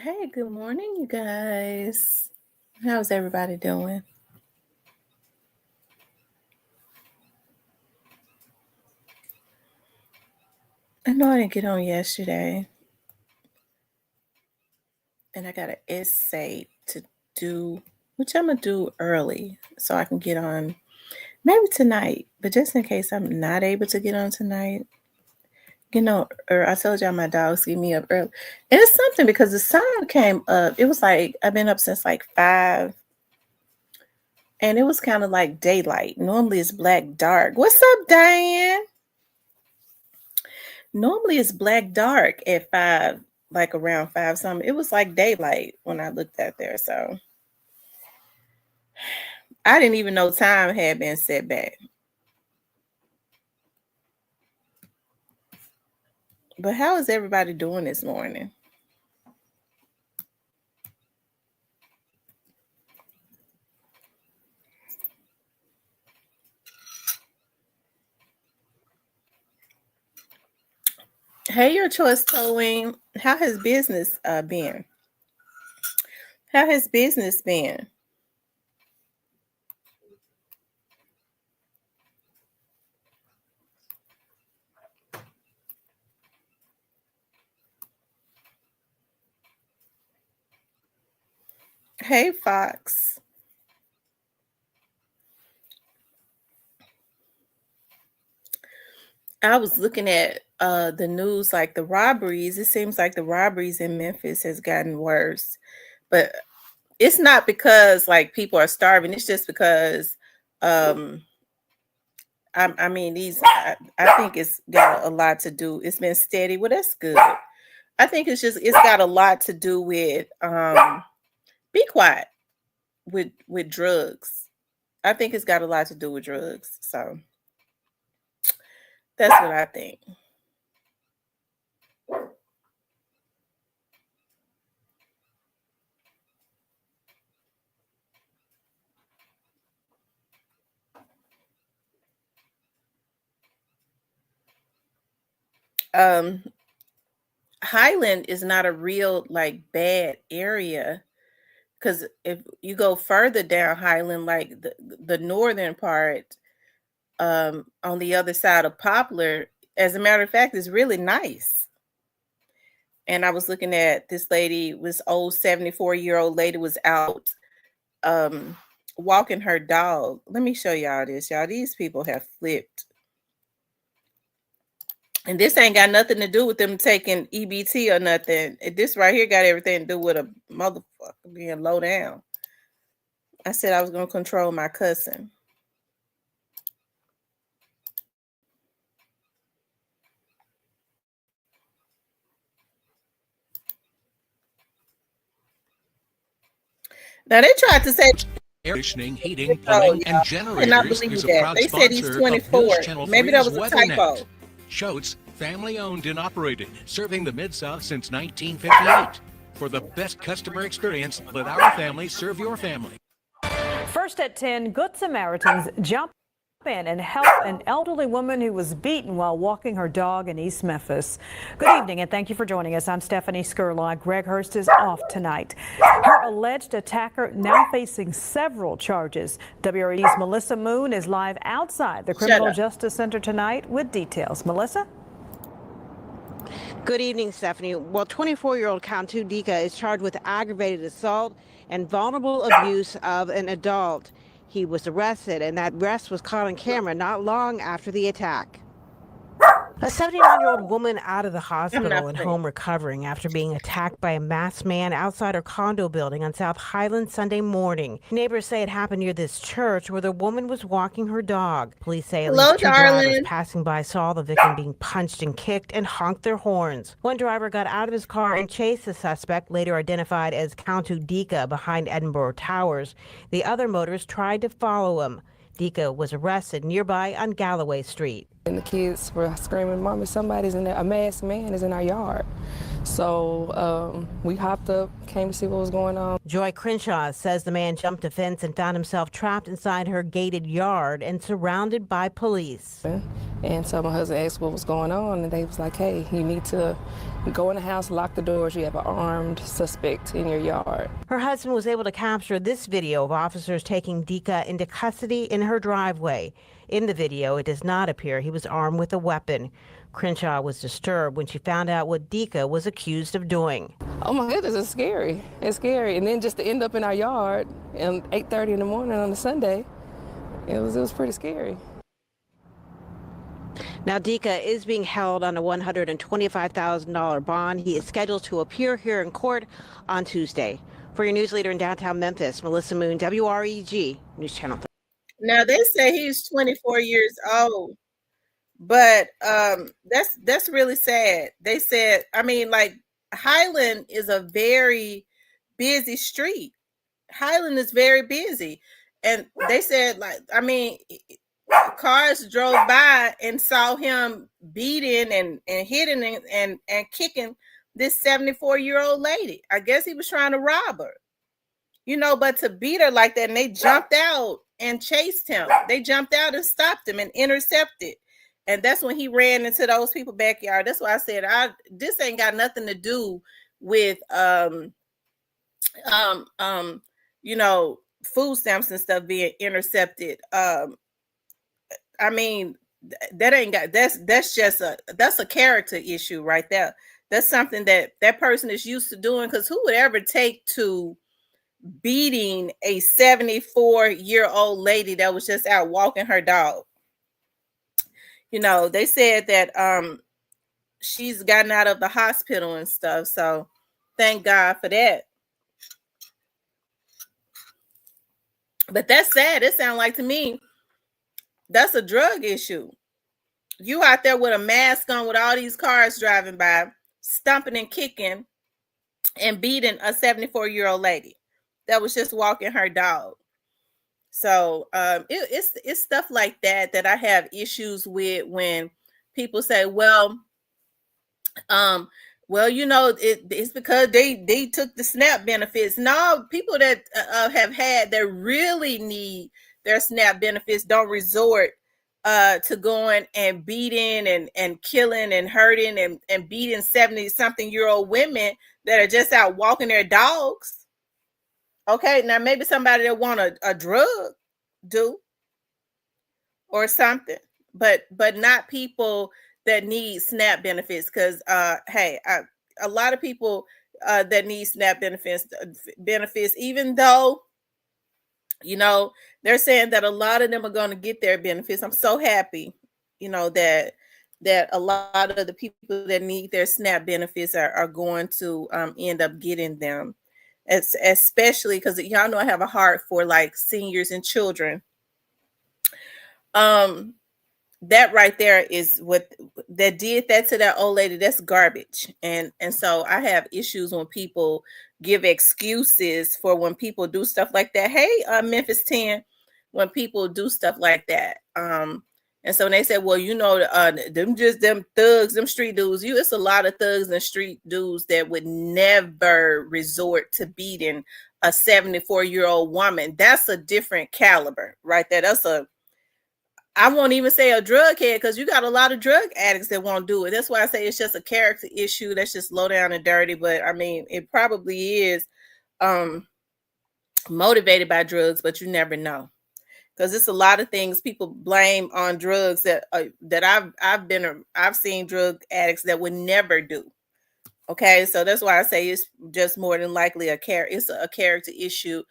Hey, good morning, you guys. How's everybody doing? I know I didn't get on yesterday, and I got an essay to do, which I'm gonna do early so I can get on maybe tonight. But just in case I'm not able to get on tonight, or I told y'all my dogs get me up early. And it's something because the sun came up. It was like I've been up since like 5, and it was kind of like daylight. Normally it's black dark. What's up, Diane? Normally it's black dark at 5, like around 5 something. It was like daylight when I looked at there. So I didn't even know time had been set back. But how is everybody doing this morning? Hey, your choice towing. How has business been? How has business been? Hey, Fox. I was looking at the news, like the robberies. It seems like the robberies in Memphis has gotten worse. But it's not because like people are starving. It's just because um I mean I think it's got a lot to do. It's been steady. Well, that's good. I think it's got a lot to do with be quiet with drugs. I think it's got a lot to do with drugs. So that's what I think. Um Highland is not a real like bad area because if you go further down Highland, like the northern part, on the other side of Poplar, as a matter of fact, is really nice. And I was looking at this lady, this old 74-year-old lady was out um walking her dog. Let me show y'all this. Y'all, these people have flipped. And this ain't got nothing to do with them taking EBT or nothing. This right here got everything to do with a motherfucker being low down. I said I was gonna control my cussing. Now they tried to say Air conditioning, heating, plumbing, and generators is a proud they said he's sponsor of 24. News Channel Maybe that 3's was a typo. WeatherNet. Schultz, family-owned and operated, serving the Mid-South since 1958. For the best customer experience, let our family serve your family. First at 10, Good Samaritans jump in and help an elderly woman who was beaten while walking her dog in East Memphis. Good evening and thank you for joining us. I'm Stephanie Skurlock. Greg Hurst is off tonight. Her alleged attacker now facing several charges. WRE's Melissa Moon is live outside the Criminal Justice Center tonight with details. Melissa? Good evening, Stephanie. Well, 24-year-old Cantu Dika is charged with aggravated assault and vulnerable abuse of an adult. He was arrested, and that arrest was caught on camera not long after the attack. A 79-year-old woman out of the hospital and home recovering after being attacked by a masked man outside her condo building on South Highland Sunday morning. Neighbors say it happened near this church where the woman was walking her dog. Police say at least 2 drivers passing by saw the victim being punched and kicked and honked their horns. One driver got out of his car and chased the suspect, later identified as Cantu Dika, behind Edinburgh Towers. The other motorist tried to follow him. Dika was arrested nearby on Galloway Street. And the kids were screaming, "Mommy, somebody's in there, a masked man is in our yard." So we hopped up, came to see what was going on. Joy Crenshaw says the man jumped a fence and found himself trapped inside her gated yard and surrounded by police. And so my husband asked what was going on, and they was like, hey, you need to go in the house, lock the doors. You have an armed suspect in your yard. Her husband was able to capture this video of officers taking Dika into custody in her driveway. In the video, it does not appear he was armed with a weapon. Crenshaw was disturbed when she found out what Dika was accused of doing. Oh my goodness, it's scary. It's scary. And then just to end up in our yard at 8:30 in the morning on a Sunday, it was pretty scary. Now, Dika is being held on a $125,000 bond. He is scheduled to appear here in court on Tuesday. For your news leader in downtown Memphis, Melissa Moon, WREG News Channel 3. Now they say he's 24 years old, but that's really sad. They said, I mean, like Highland is a very busy street. Highland is very busy, and they said, like, I mean, cars drove by and saw him beating and hitting and kicking this 74-year-old lady. I guess he was trying to rob her, you know, but to beat her like that, and they jumped out and chased him. They jumped out and stopped him and intercepted. And that's when he ran into those people's backyard. That's why I said, this ain't got nothing to do with you know, food stamps and stuff being intercepted. I mean, that's a character issue right there. That's something that person is used to doing, because who would ever take to beating a 74-year-old lady that was just out walking her dog? You know, they said that she's gotten out of the hospital and stuff, so thank God for that. But that's sad. It sounds like to me that's a drug issue. You out there with a mask on with all these cars driving by, stomping and kicking and beating a 74-year-old lady that was just walking her dog. So it's stuff like that I have issues with, when people say, well, you know, it's because they took the SNAP benefits. No, people that that really need their SNAP benefits don't resort to going and beating and killing and hurting and beating 70-something-year-old women that are just out walking their dogs. Okay, now maybe somebody that want a drug do or something, but not people that need SNAP benefits. Because hey, a lot of people that need SNAP benefits, even though, you know, they're saying that a lot of them are going to get their benefits. I'm so happy, you know, that a lot of the people that need their SNAP benefits are going to end up getting them. Especially because y'all know I have a heart for like seniors and children. That right there is what that did that to that old lady. That's garbage. And so I have issues when people give excuses for when people do stuff like that. Hey, Memphis 10, when people do stuff like that. And so when they said, well, you know, them thugs, them street dudes, it's a lot of thugs and street dudes that would never resort to beating a 74-year-old woman. That's a different caliber right there. I won't even say a drug head, because you got a lot of drug addicts that won't do it. That's why I say it's just a character issue. That's just low down and dirty. But I mean, it probably is motivated by drugs, but you never know. Because it's a lot of things people blame on drugs that I've seen drug addicts that would never do. Okay, so that's why I say it's just more than likely it's a character issue.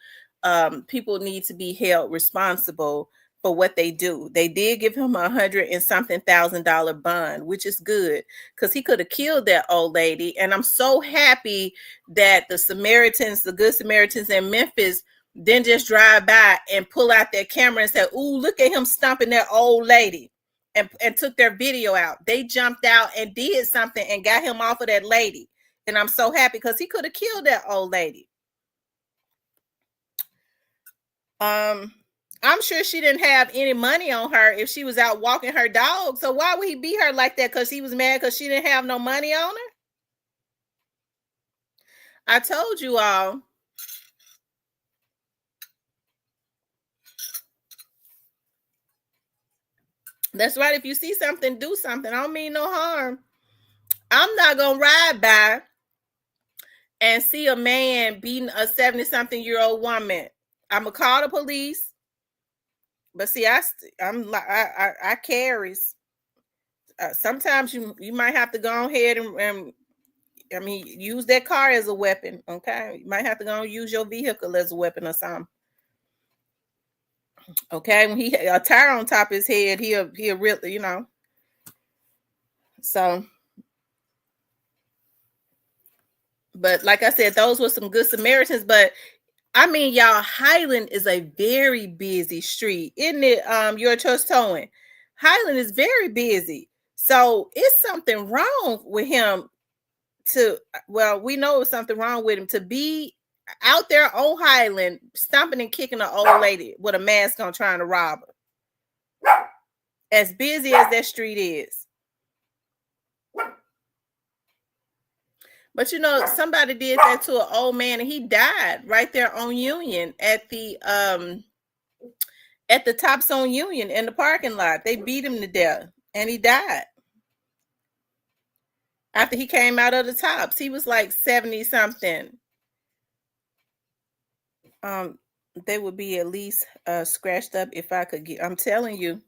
People need to be held responsible for what they do. They did give him $100,000 bond, which is good, because he could have killed that old lady. And I'm so happy that the Good Samaritans in Memphis didn't just drive by and pull out their camera and say, ooh, look at him stomping that old lady, and took their video out. They jumped out and did something and got him off of that lady. And I'm so happy, because he could have killed that old lady. I'm sure she didn't have any money on her if she was out walking her dog. So why would he beat her like that? Because he was mad because she didn't have no money on her? I told you all. That's right. If you see something, do something. I don't mean no harm. I'm not going to ride by and see a man beating a 70-something-year-old woman. I'm going to call the police. But see, I carries. Sometimes you might have to go ahead and I mean, use that car as a weapon. Okay, you might have to go and use your vehicle as a weapon or something. Okay, when he a tire on top of his head, he'll really, you know. So, but like I said, those were some good Samaritans. But I mean, y'all, Highland is a very busy street, isn't it? Your Trust Towing. Highland is very busy. So it's something wrong with him we know it's something wrong with him to be out there on Highland stomping and kicking an old lady with a mask on trying to rob her. As busy as that street is. But you know, somebody did that to an old man and he died right there on Union at the Tops on Union in the parking lot. They beat him to death and he died. After he came out of the Tops, he was like 70 something. They would be at least scratched up if I could get. I'm telling you,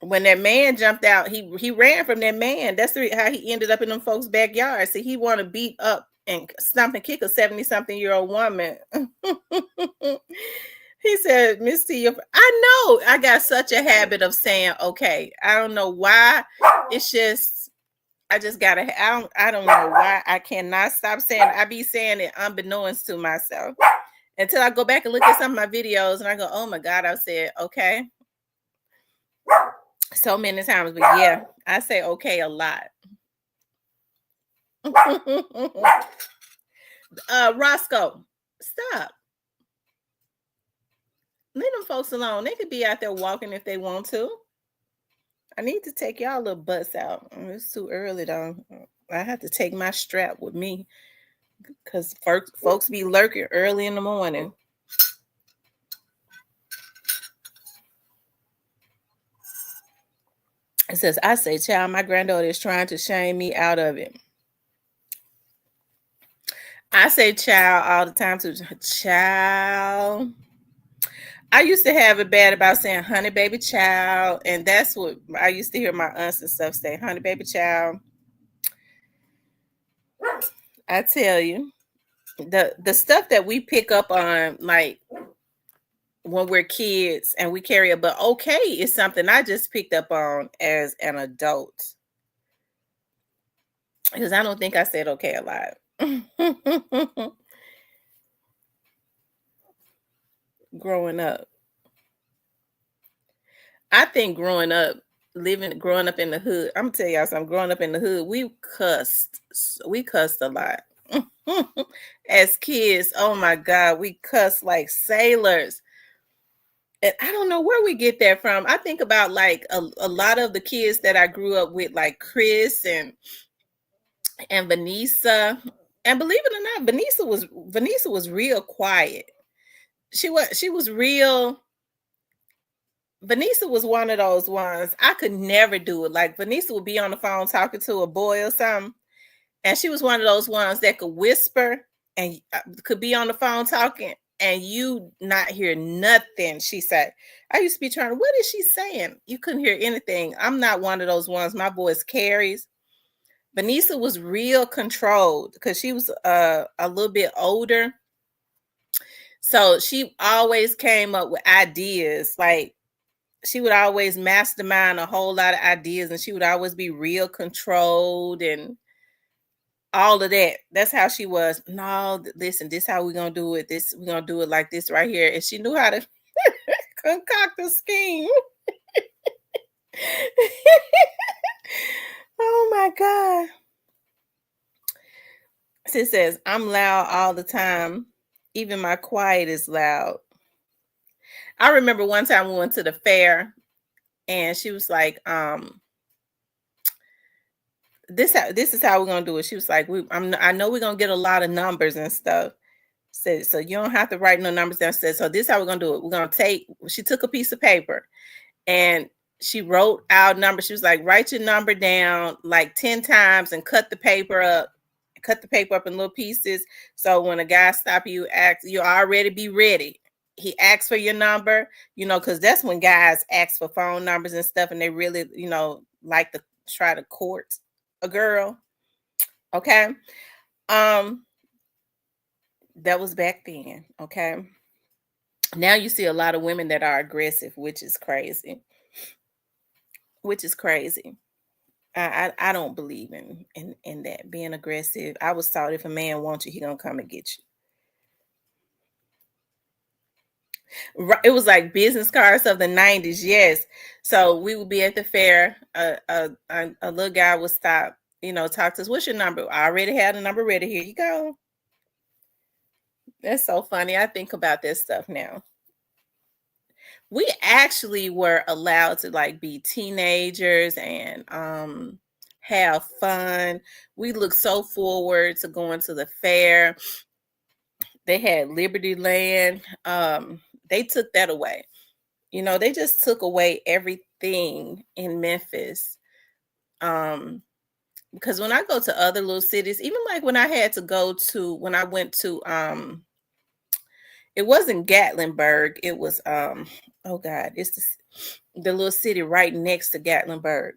when that man jumped out, he ran from that man. That's how he ended up in them folks' backyard. See, he want to beat up and stomp and kick a 70-something-year-old woman. He said, Miss T, I know I got such a habit of saying, okay, I don't know why. It's just, I just gotta, I don't know why I cannot stop saying it. I be saying it unbeknownst to myself until I go back and look at some of my videos and I go, oh my God, I said, okay. So many times, but yeah, I say okay a lot. Roscoe, stop. Leave them folks alone. They could be out there walking if they want to. I need to take y'all little butts out. It's too early though. I have to take my strap with me because folks be lurking early in the morning. It says, I say, child, my granddaughter is trying to shame me out of it. I say child all the time to child. I used to have it bad about saying honey baby child. And that's what I used to hear my aunts and stuff say, honey baby child. I tell you, the stuff that we pick up on, like when we're kids and we carry it, but okay is something I just picked up on as an adult. Because I don't think I said okay a lot. Growing up. I think growing up in the hood, I'm gonna tell y'all something, growing up in the hood, we cussed a lot. As kids, oh my God, we cussed like sailors. And I don't know where we get that from. I think about like a lot of the kids that I grew up with, like Chris and Vanessa. And believe it or not, Vanessa was real quiet. She was real. Vanessa was one of those ones. I could never do it. Like Vanessa would be on the phone talking to a boy or something. And she was one of those ones that could whisper and could be on the phone talking and you not hear nothing she said. I used to be trying to, what is she saying? You couldn't hear anything. I'm not one of those ones. My voice carries. Vanessa was real controlled because she was a little bit older. So she always came up with ideas. Like she would always mastermind a whole lot of ideas and she would always be real controlled and all of that. That's how she was. No, listen, this how we're going to do it. We're going to do it like this right here. And she knew how to concoct a scheme. Oh my God. She says, I'm loud all the time. Even my quiet is loud. I remember one time we went to the fair and she was like, this is how we're gonna do it. She was like, I know we're gonna get a lot of numbers and stuff. Said, so you don't have to write no numbers down. Said, so this is how we're gonna do it. We're gonna she took a piece of paper and she wrote out numbers. She was like, write your number down like 10 times and cut the paper up in little pieces. So when a guy stop you, you already be ready. He asks for your number, because that's when guys ask for phone numbers and stuff, and they really, like to try to court a girl. Okay. That was back then. Okay. Now you see a lot of women that are aggressive, which is crazy. I don't believe in that, being aggressive. I was taught if a man wants you, he gonna come and get you. It was like business cards of the 90s. Yes. So we would be at the fair. A little guy would stop, talk to us. What's your number? I already had a number ready. Here you go. That's so funny. I think about this stuff now. We actually were allowed to like be teenagers and have fun. We looked so forward to going to the fair. They had Liberty Land. They took that away. They just took away everything in Memphis. Because when I go to other little cities, even like when I went to it wasn't Gatlinburg. It was oh God, it's the little city right next to Gatlinburg.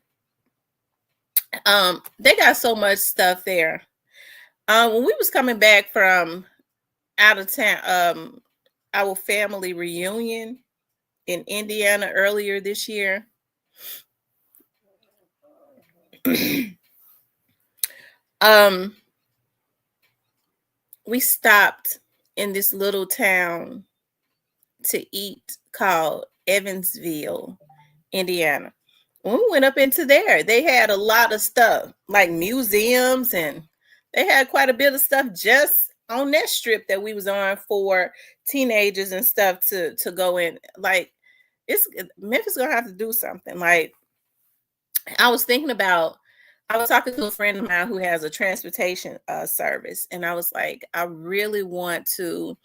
They got so much stuff there. When we was coming back from out of town, our family reunion in Indiana earlier this year. We stopped in this little town to eat called Evansville, Indiana. When we went up into there, they had a lot of stuff like museums, and they had quite a bit of stuff just on that strip that we was on for teenagers and stuff to go in. Like, Memphis gonna have to do something. Like, I was talking to a friend of mine who has a transportation service, and I was like, I really want to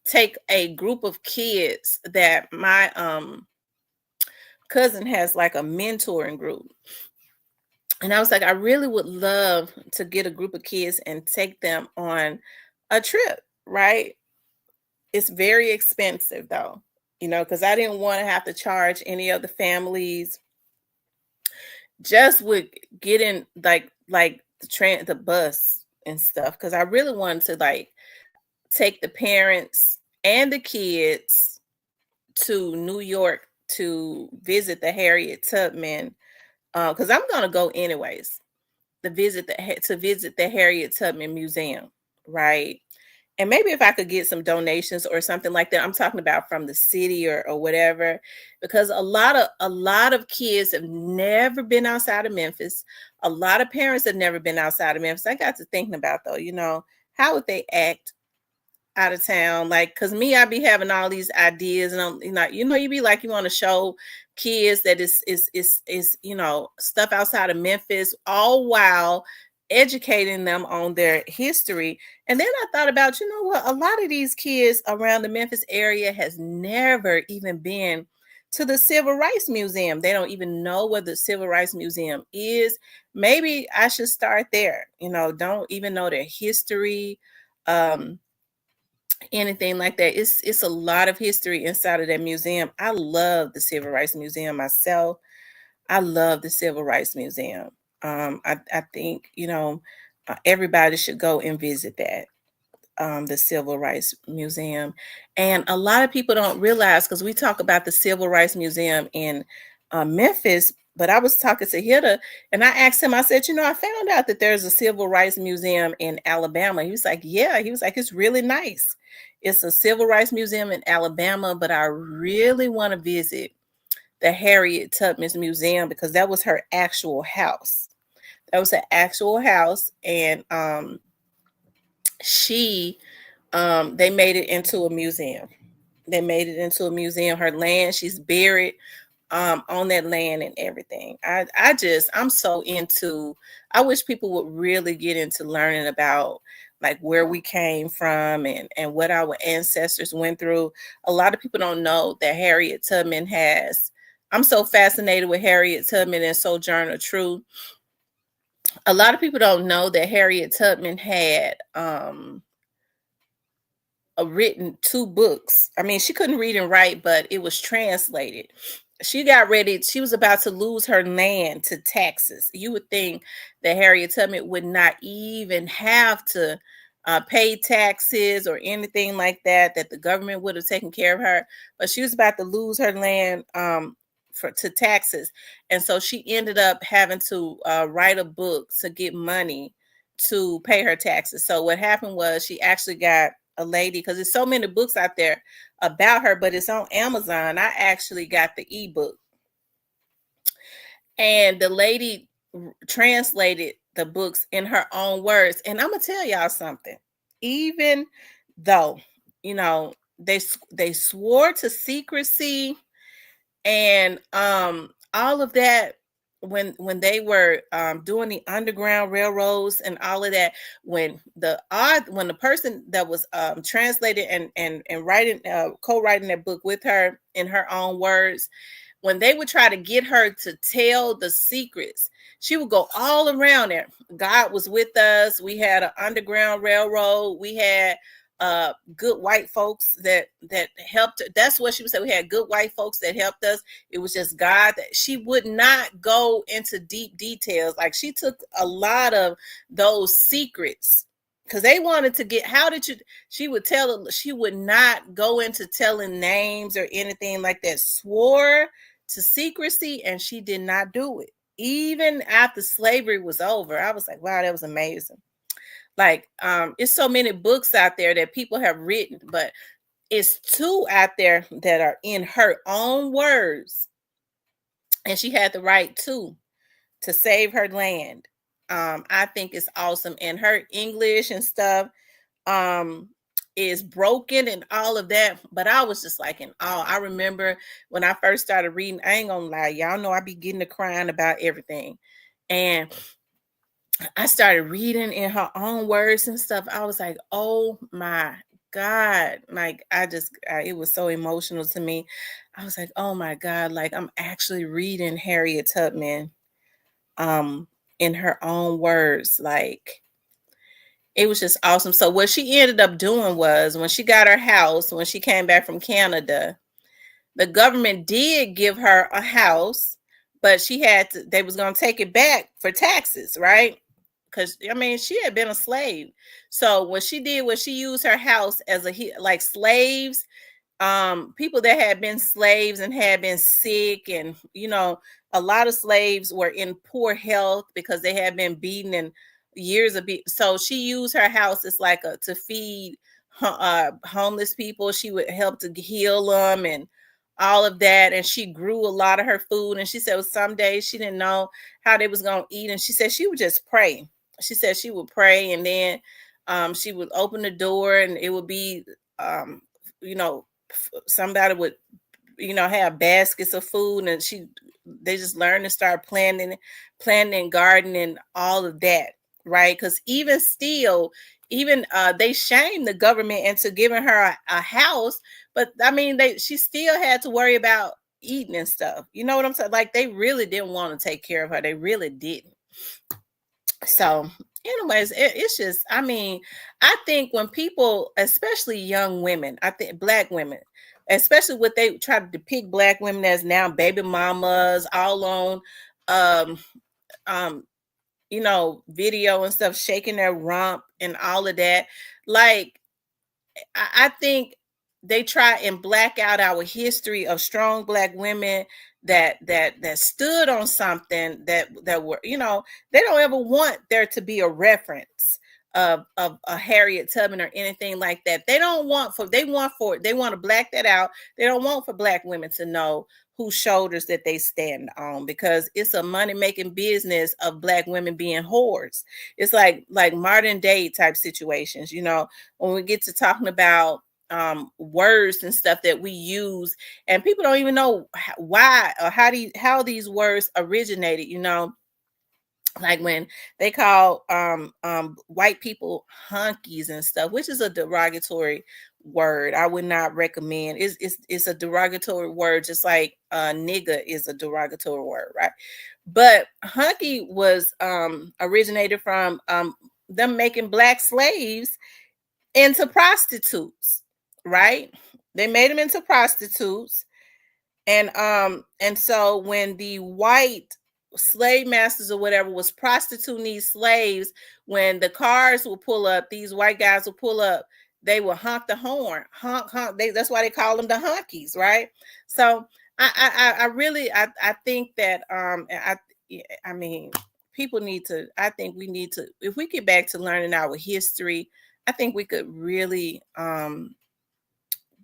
take a group of kids that my cousin has, like a mentoring group. And I was like, I really would love to get a group of kids and take them on a trip, right? It's very expensive though, because I didn't want to have to charge any of the families just with getting like the bus and stuff. Because I really wanted to like take the parents and the kids to New York to visit the Harriet Tubman, because I'm gonna go anyways to visit the Harriet Tubman Museum, right? And maybe if I could get some donations or something like that, I'm talking about from the city or whatever, because a lot of kids have never been outside of Memphis. A lot of parents have never been outside of Memphis. I got to thinking about though, how would they act out of town? Like, because me, I be having all these ideas, and I'm you be like, you want to show kids that is stuff outside of Memphis, all while educating them on their history. And then I thought about, what, a lot of these kids around the Memphis area has never even been to the Civil Rights Museum. They don't even know where the Civil Rights Museum is. Maybe I should start there. Don't even know their history, anything like that. It's a lot of history inside of that museum. I love the Civil Rights Museum myself. I love the Civil Rights Museum. I think, everybody should go and visit that, the Civil Rights Museum. And a lot of people don't realize, because we talk about the Civil Rights Museum in Memphis, but I was talking to Hilda and I asked him, I said, I found out that there's a Civil Rights Museum in Alabama. He was like, yeah. He was like, it's really nice. It's a Civil Rights Museum in Alabama, but I really want to visit the Harriet Tubman Museum because that was her actual house. That was an actual house, and they made it into a museum. Her land, she's buried on that land and everything. I'm so into, I wish people would really get into learning about like where we came from and what our ancestors went through. A lot of people don't know that Harriet Tubman I'm so fascinated with Harriet Tubman and Sojourner Truth. A lot of people don't know that Harriet Tubman had written 2 books. I mean, she couldn't read and write, but it was translated. She got ready. She was about to lose her land to taxes. You would think that Harriet Tubman would not even have to pay taxes or anything like that, that the government would have taken care of her. But she was about to lose her land to taxes. And so she ended up having to write a book to get money to pay her taxes. So what happened was she actually got a lady, because there's so many books out there about her, but it's on Amazon. I actually got the ebook, and the lady translated the books in her own words. And I'm gonna tell y'all something. Even though, you know, they swore to secrecy and all of that, when they were doing the Underground Railroads and all of that, when the person that was translated and writing co-writing that book with her in her own words, when they would try to get her to tell the secrets, she would go all around there. God was with us. We had an Underground Railroad. We had good white folks that helped. That's what she would say. We had good white folks that helped us. It was just God. That she would not go into deep details. Like, she took a lot of those secrets because they wanted to get, she would not go into telling names or anything like that. Swore to secrecy, and she did not do it. Even after slavery was over. I was like, wow, that was amazing. Like, it's so many books out there that people have written, but it's 2 out there that are in her own words. And she had the right to save her land. I think it's awesome. And her English and stuff is broken and all of that. But I was just like in awe. I remember when I first started reading, I ain't gonna lie, y'all know I be getting to crying about everything. And I started reading in her own words and stuff. I was like, oh my God. Like, it was so emotional to me. I was like, oh my God, like I'm actually reading Harriet Tubman in her own words. Like, it was just awesome. So what she ended up doing was, when she got her house, when she came back from Canada, the government did give her a house, but they was going to take it back for taxes, right? Because, I mean, she had been a slave. So what she did was she used her house as like slaves, people that had been slaves and had been sick. And, you know, a lot of slaves were in poor health because they had been beaten and years of so she used her house as like to feed homeless people. She would help to heal them and all of that. And she grew a lot of her food. And she said, well, some days she didn't know how they was going to eat. And she said she would just pray. She said she would pray, and then she would open the door, and it would be, you know, somebody would, you know, have baskets of food, and they just learned to start planting and gardening, all of that, right? Because even still, they shamed the government into giving her a house, but I mean, she still had to worry about eating and stuff. You know what I'm saying? Like, they really didn't want to take care of her. They really didn't. So anyways, it's just, I mean, I think when people, especially young women, I think Black women, especially what they try to depict Black women as now, baby mamas, all on, you know, video and stuff, shaking their rump and all of that. Like, I think they try and black out our history of strong Black women that stood on something that were, you know, they don't ever want there to be a reference of a Harriet Tubman or anything like that. They want to black that out. They don't want for Black women to know whose shoulders that they stand on, because it's a money-making business of Black women being whores. It's like modern day type situations, you know, when we get to talking about words and stuff that we use, and people don't even know why or how these words originated. Like when they call white people hunkies and stuff, which is a derogatory word. I would not recommend. It's a derogatory word, just like nigga is a derogatory word, right? But hunky was originated from them making black slaves into prostitutes, right? They made them into prostitutes. And so when the white slave masters or whatever was prostituting these slaves, when the cars will pull up, these white guys will pull up, they will honk the horn, honk. That's why they call them the honkies, right? So I really think that I mean, people need to. I think we need to, if we get back to learning our history, I think we could really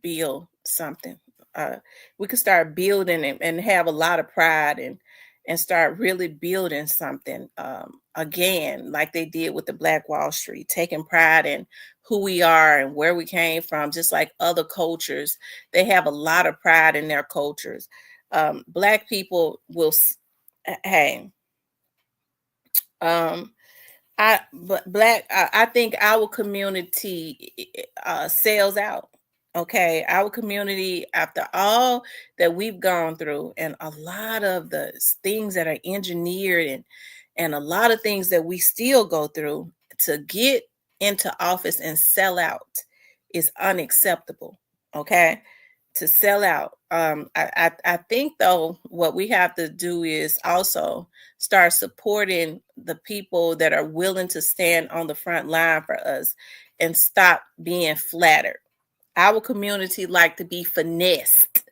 build something. We could start building and have a lot of pride and start really building something again, like they did with the Black Wall Street, taking pride in who we are and where we came from. Just like other cultures, they have a lot of pride in their cultures. Black people will, hey, I think our community sells out. Okay, our community, after all that we've gone through, and a lot of the things that are engineered, and a lot of things that we still go through to get into office and sell out, is unacceptable. Okay, to sell out. I think though what we have to do is also start supporting the people that are willing to stand on the front line for us and stop being flattered. Our community like to be finessed.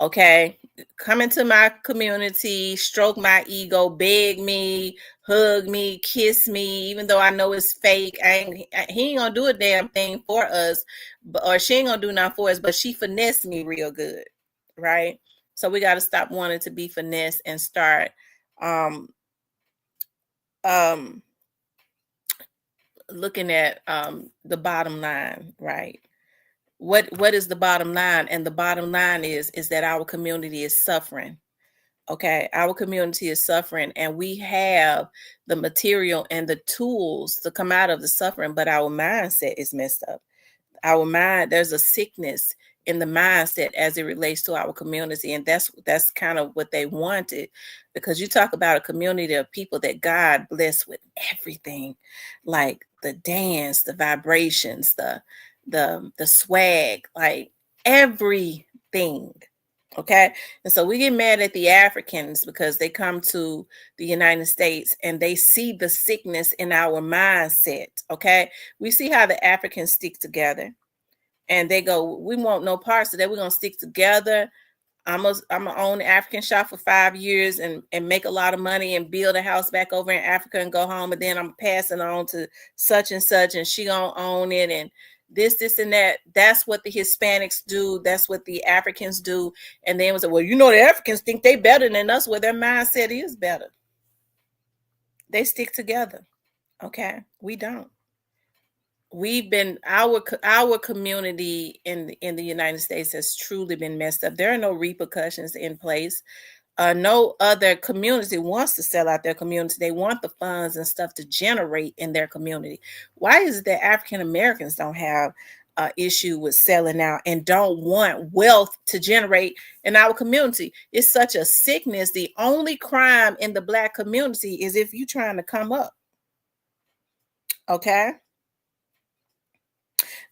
Okay, come into my community, stroke my ego, beg me, hug me, kiss me, even though I know it's fake. He ain't gonna do a damn thing for us, or she ain't gonna do nothing for us, but she finessed me real good, right? So we got to stop wanting to be finessed and start looking at the bottom line, right? What is the bottom line? And the bottom line is that our community is suffering. Okay, our community is suffering, and we have the material and the tools to come out of the suffering, but our mindset is messed up. Our mind, there's a sickness in the mindset as it relates to our community, and that's kind of what they wanted, because you talk about a community of people that God blessed with everything, like the dance, the vibrations, the swag, like everything. Okay, and so we get mad at the Africans because they come to the United States and they see the sickness in our mindset. Okay, we see how the Africans stick together, and they go, "We want no parts of that. We're gonna stick together. I'm gonna own the African shop for 5 years and make a lot of money and build a house back over in Africa and go home, and then I'm passing on to such and such, and she gonna own it, and this and that." That's what the Hispanics do. That's what the Africans do. And then was like, well, the Africans think they better than us. Well, their mindset is better. They stick together. Okay, we don't. We've been, our community in the United States has truly been messed up. There are no repercussions in place. No other community wants to sell out their community. They want the funds and stuff to generate in their community. Why is it that African Americans don't have an issue with selling out and don't want wealth to generate in our community? It's such a sickness. The only crime in the Black community is if you're trying to come up. Okay?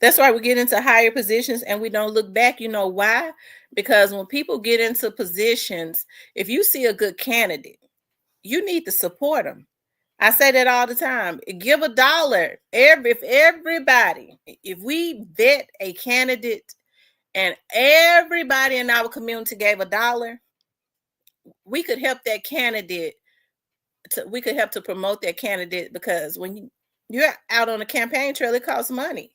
That's why we get into higher positions and we don't look back. You know why? Because when people get into positions, if you see a good candidate, you need to support them. I say that all the time. Give $1. If we vet a candidate and everybody in our community gave $1, we could help that candidate. We could help to promote that candidate, because when you're out on a campaign trail, it costs money.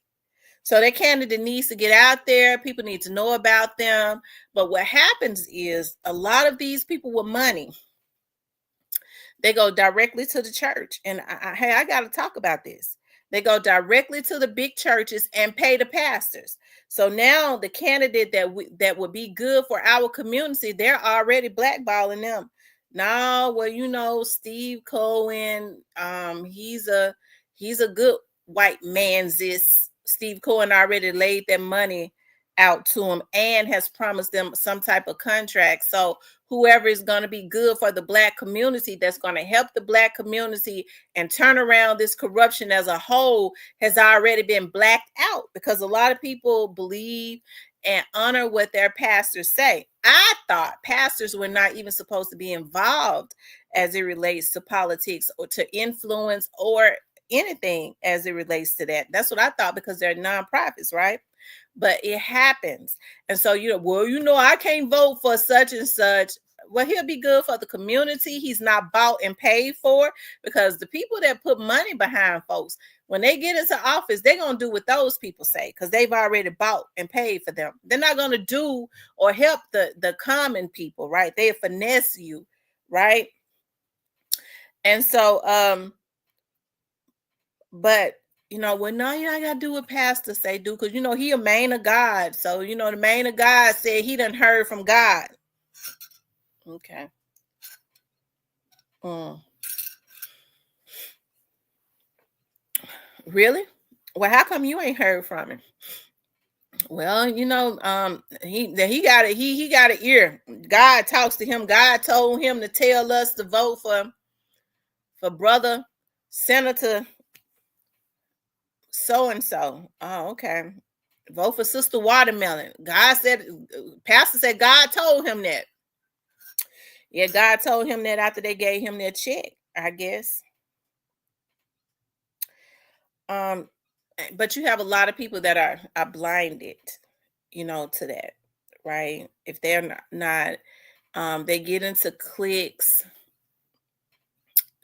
So that candidate needs to get out there. People need to know about them. But what happens is a lot of these people with money, they go directly to the church. And I got to talk about this. They go directly to the big churches and pay the pastors. So now the candidate that would be good for our community, they're already blackballing them. No, well, Steve Cohen, he's a good white man. Steve Cohen already laid that money out to him and has promised them some type of contract. So whoever is going to be good for the Black community, that's going to help the Black community and turn around this corruption as a whole, has already been blacked out, because a lot of people believe and honor what their pastors say. I thought pastors were not even supposed to be involved as it relates to politics or to influence or anything as it relates to that. That's what I thought, because they're nonprofits, right? But it happens. And so, I can't vote for such and such. Well, he'll be good for the community. He's not bought and paid for, because the people that put money behind folks, when they get into office, they're going to do what those people say, because they've already bought and paid for them. They're not going to do or help the common people, right? They finesse you, right? And so, but no, you ain't got to do what pastor say, do, because, he a man of God. So, the man of God said he done heard from God. Okay. Really? Well, how come you ain't heard from him? Well, he got it. He got an ear. God talks to him. God told him to tell us to vote for brother Senator so-and-so. Oh, okay. Vote for Sister Watermelon. Pastor said God told him that. Yeah, God told him that after they gave him their check, I guess. But you have a lot of people that are blinded, to that, right? If they're not they get into cliques,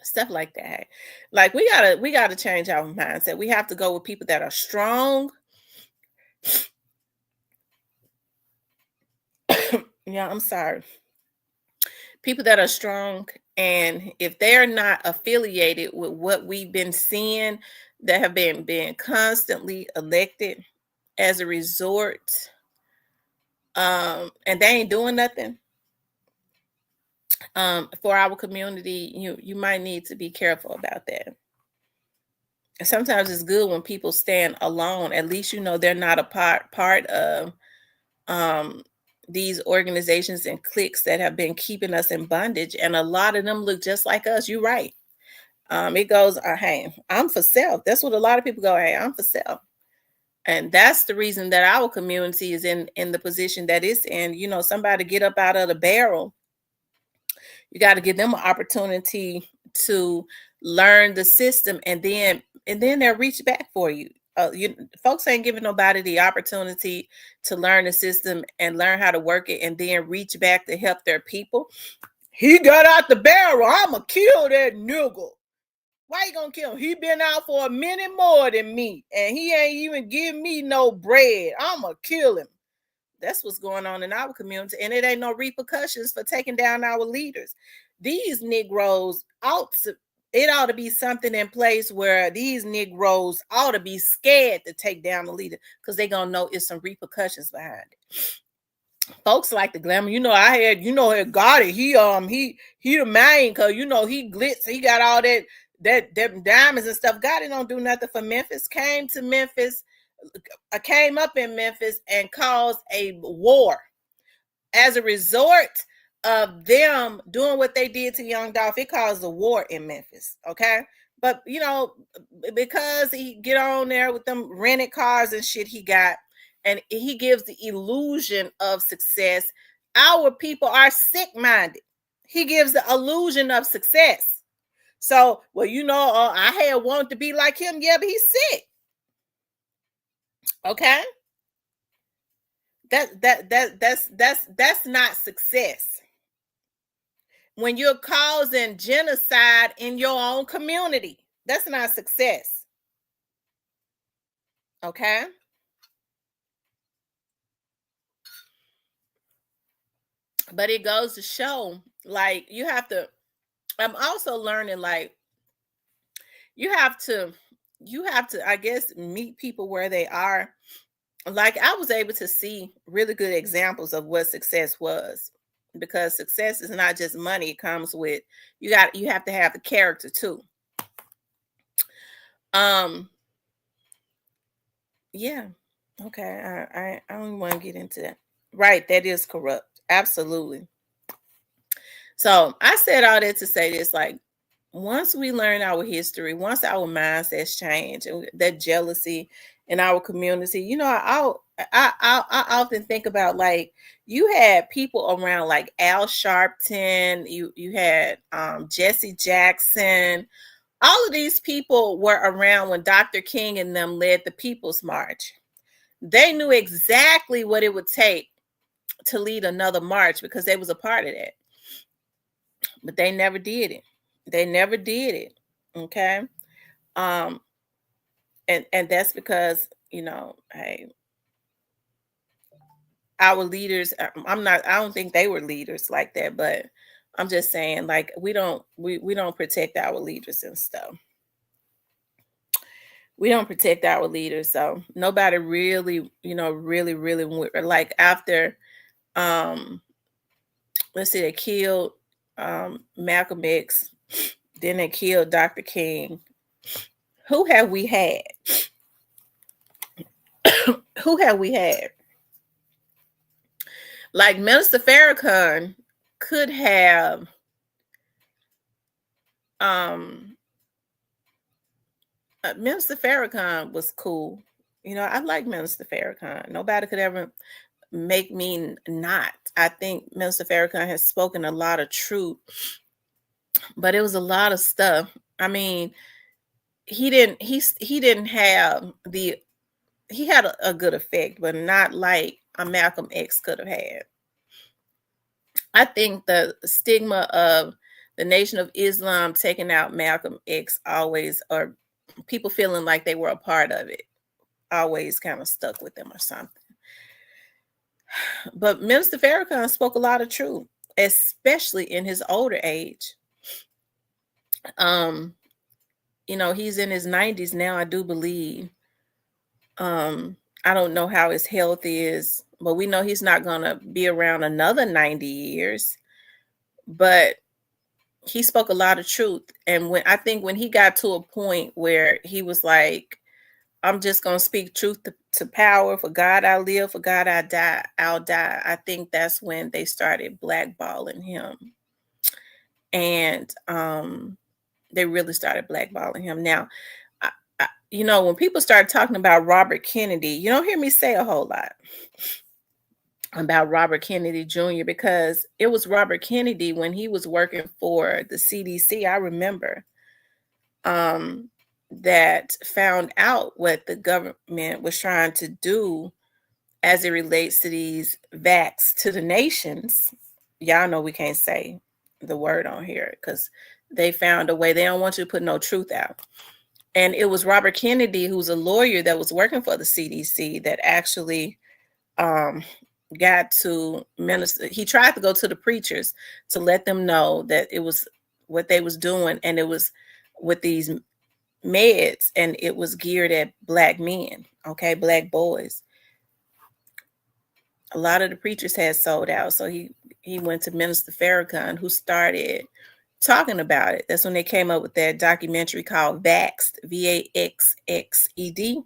stuff like that. Like we gotta change our mindset. We have to go with people that are strong. Yeah, I'm sorry. People that are strong, and if they're not affiliated with what we've been seeing, that have been constantly elected as a resort, and they ain't doing nothing for our community, you might need to be careful about that. Sometimes it's good when people stand alone. At least they're not a part of these organizations and cliques that have been keeping us in bondage, and a lot of them look just like us. You're right. It goes, hey, I'm for self. That's what a lot of people go, hey, I'm for self. And that's the reason that our community is in the position that it's in. Somebody get up out of the barrel. You got to give them an opportunity to learn the system, and then they'll reach back for you. Folks ain't giving nobody the opportunity to learn the system and learn how to work it and then reach back to help their people. He got out the barrel. I'ma kill that nigga. Why you gonna kill him? He been out for a minute more than me, and he ain't even give me no bread. I'ma kill him. That's what's going on in our community, and it ain't no repercussions for taking down our leaders. These Negroes it ought to be something in place where these Negroes ought to be scared to take down the leader, because they're gonna know it's some repercussions behind it. Folks like the glamour. I had, got it. He the man, because he glitz, he got all that diamonds and stuff. God, it don't do nothing for Memphis. Came up in Memphis and caused a war as a result of them doing what they did to Young Dolph. It caused a war in Memphis. Okay. But because he get on there with them rented cars and shit he got, and he gives the illusion of success, our people are sick-minded. He gives the illusion of success. So, I had wanted to be like him. Yeah, but he's sick. Okay. That's not success. When you're causing genocide in your own community, that's not success. Okay. But it goes to show, like, I'm also learning, like, you have to you have to, I guess, meet people where they are. Like I was able to see really good examples of what success was, because success is not just money. It comes with, you have to have the character too. Yeah. Okay. I don't want to get into that. Right. That is corrupt. Absolutely. So I said all that to say this, like, once we learn our history, once our mindsets change, and that jealousy in our community, I often think about, like, you had people around like Al Sharpton, you had Jesse Jackson. All of these people were around when Dr. King and them led the People's March. They knew exactly what it would take to lead another march because they was a part of that. But they never did it. They never did it. Okay. And that's because, hey, our leaders, I don't think they were leaders like that, but I'm just saying, like, we don't protect our leaders and stuff. We don't protect our leaders. So nobody really, really, like, after, let's see, they killed Malcolm X, then they killed Dr. King. Who have we had? Who have we had? Like, Minister Farrakhan could have Minister Farrakhan was cool. I like Minister Farrakhan. Nobody could ever make me not. I think Minister Farrakhan has spoken a lot of truth, but it was a lot of stuff. I mean, he didn't have he had a good effect, but not like a Malcolm X could have had. I think the stigma of the Nation of Islam taking out Malcolm X always, or people feeling like they were a part of it, always kind of stuck with them or something. But Minister Farrakhan spoke a lot of truth, especially in his older age. He's in his 90s now, I do believe. I don't know how his health is, but we know he's not going to be around another 90 years. But he spoke a lot of truth. And when he got to a point where he was like, I'm just going to speak truth to power. For God, I live. For God, I'll die. I think that's when they started blackballing him. And they really started blackballing him. Now, when people start talking about Robert Kennedy, you don't hear me say a whole lot about Robert Kennedy Jr. because it was Robert Kennedy when he was working for the CDC. I remember that found out what the government was trying to do as it relates to these vax to the nations. Y'all know we can't say the word on here because they found a way. They don't want you to put no truth out. And it was Robert Kennedy, who's a lawyer that was working for the CDC, that actually got to minister. He tried to go to the preachers to let them know that it was what they was doing, and it was with these meds, and it was geared at Black men, okay, Black boys. A lot of the preachers had sold out, so he went to Minister Farrakhan, who started talking about it. That's when they came up with that documentary called Vaxxed, VAXXED.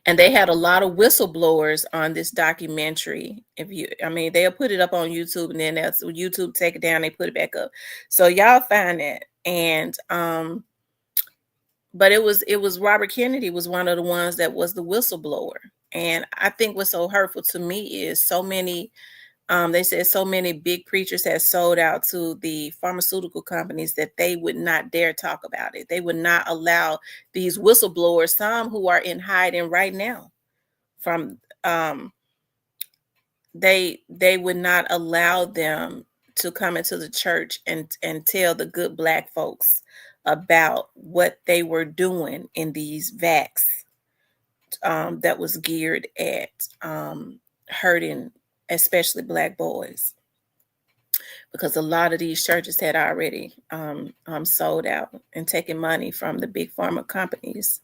And they had a lot of whistleblowers on this documentary. They'll put it up on YouTube, and then that's YouTube take it down, they put it back up. So y'all find that. And but it was Robert Kennedy was one of the ones that was the whistleblower. And I think what's so hurtful to me is so many they said so many big preachers had sold out to the pharmaceutical companies that they would not dare talk about it. They would not allow these whistleblowers, some who are in hiding right now, from they would not allow them to come into the church and tell the good Black folks about what they were doing in these vax that was geared at hurting especially Black boys. because a lot of these churches had already sold out and taken money from the big pharma companies.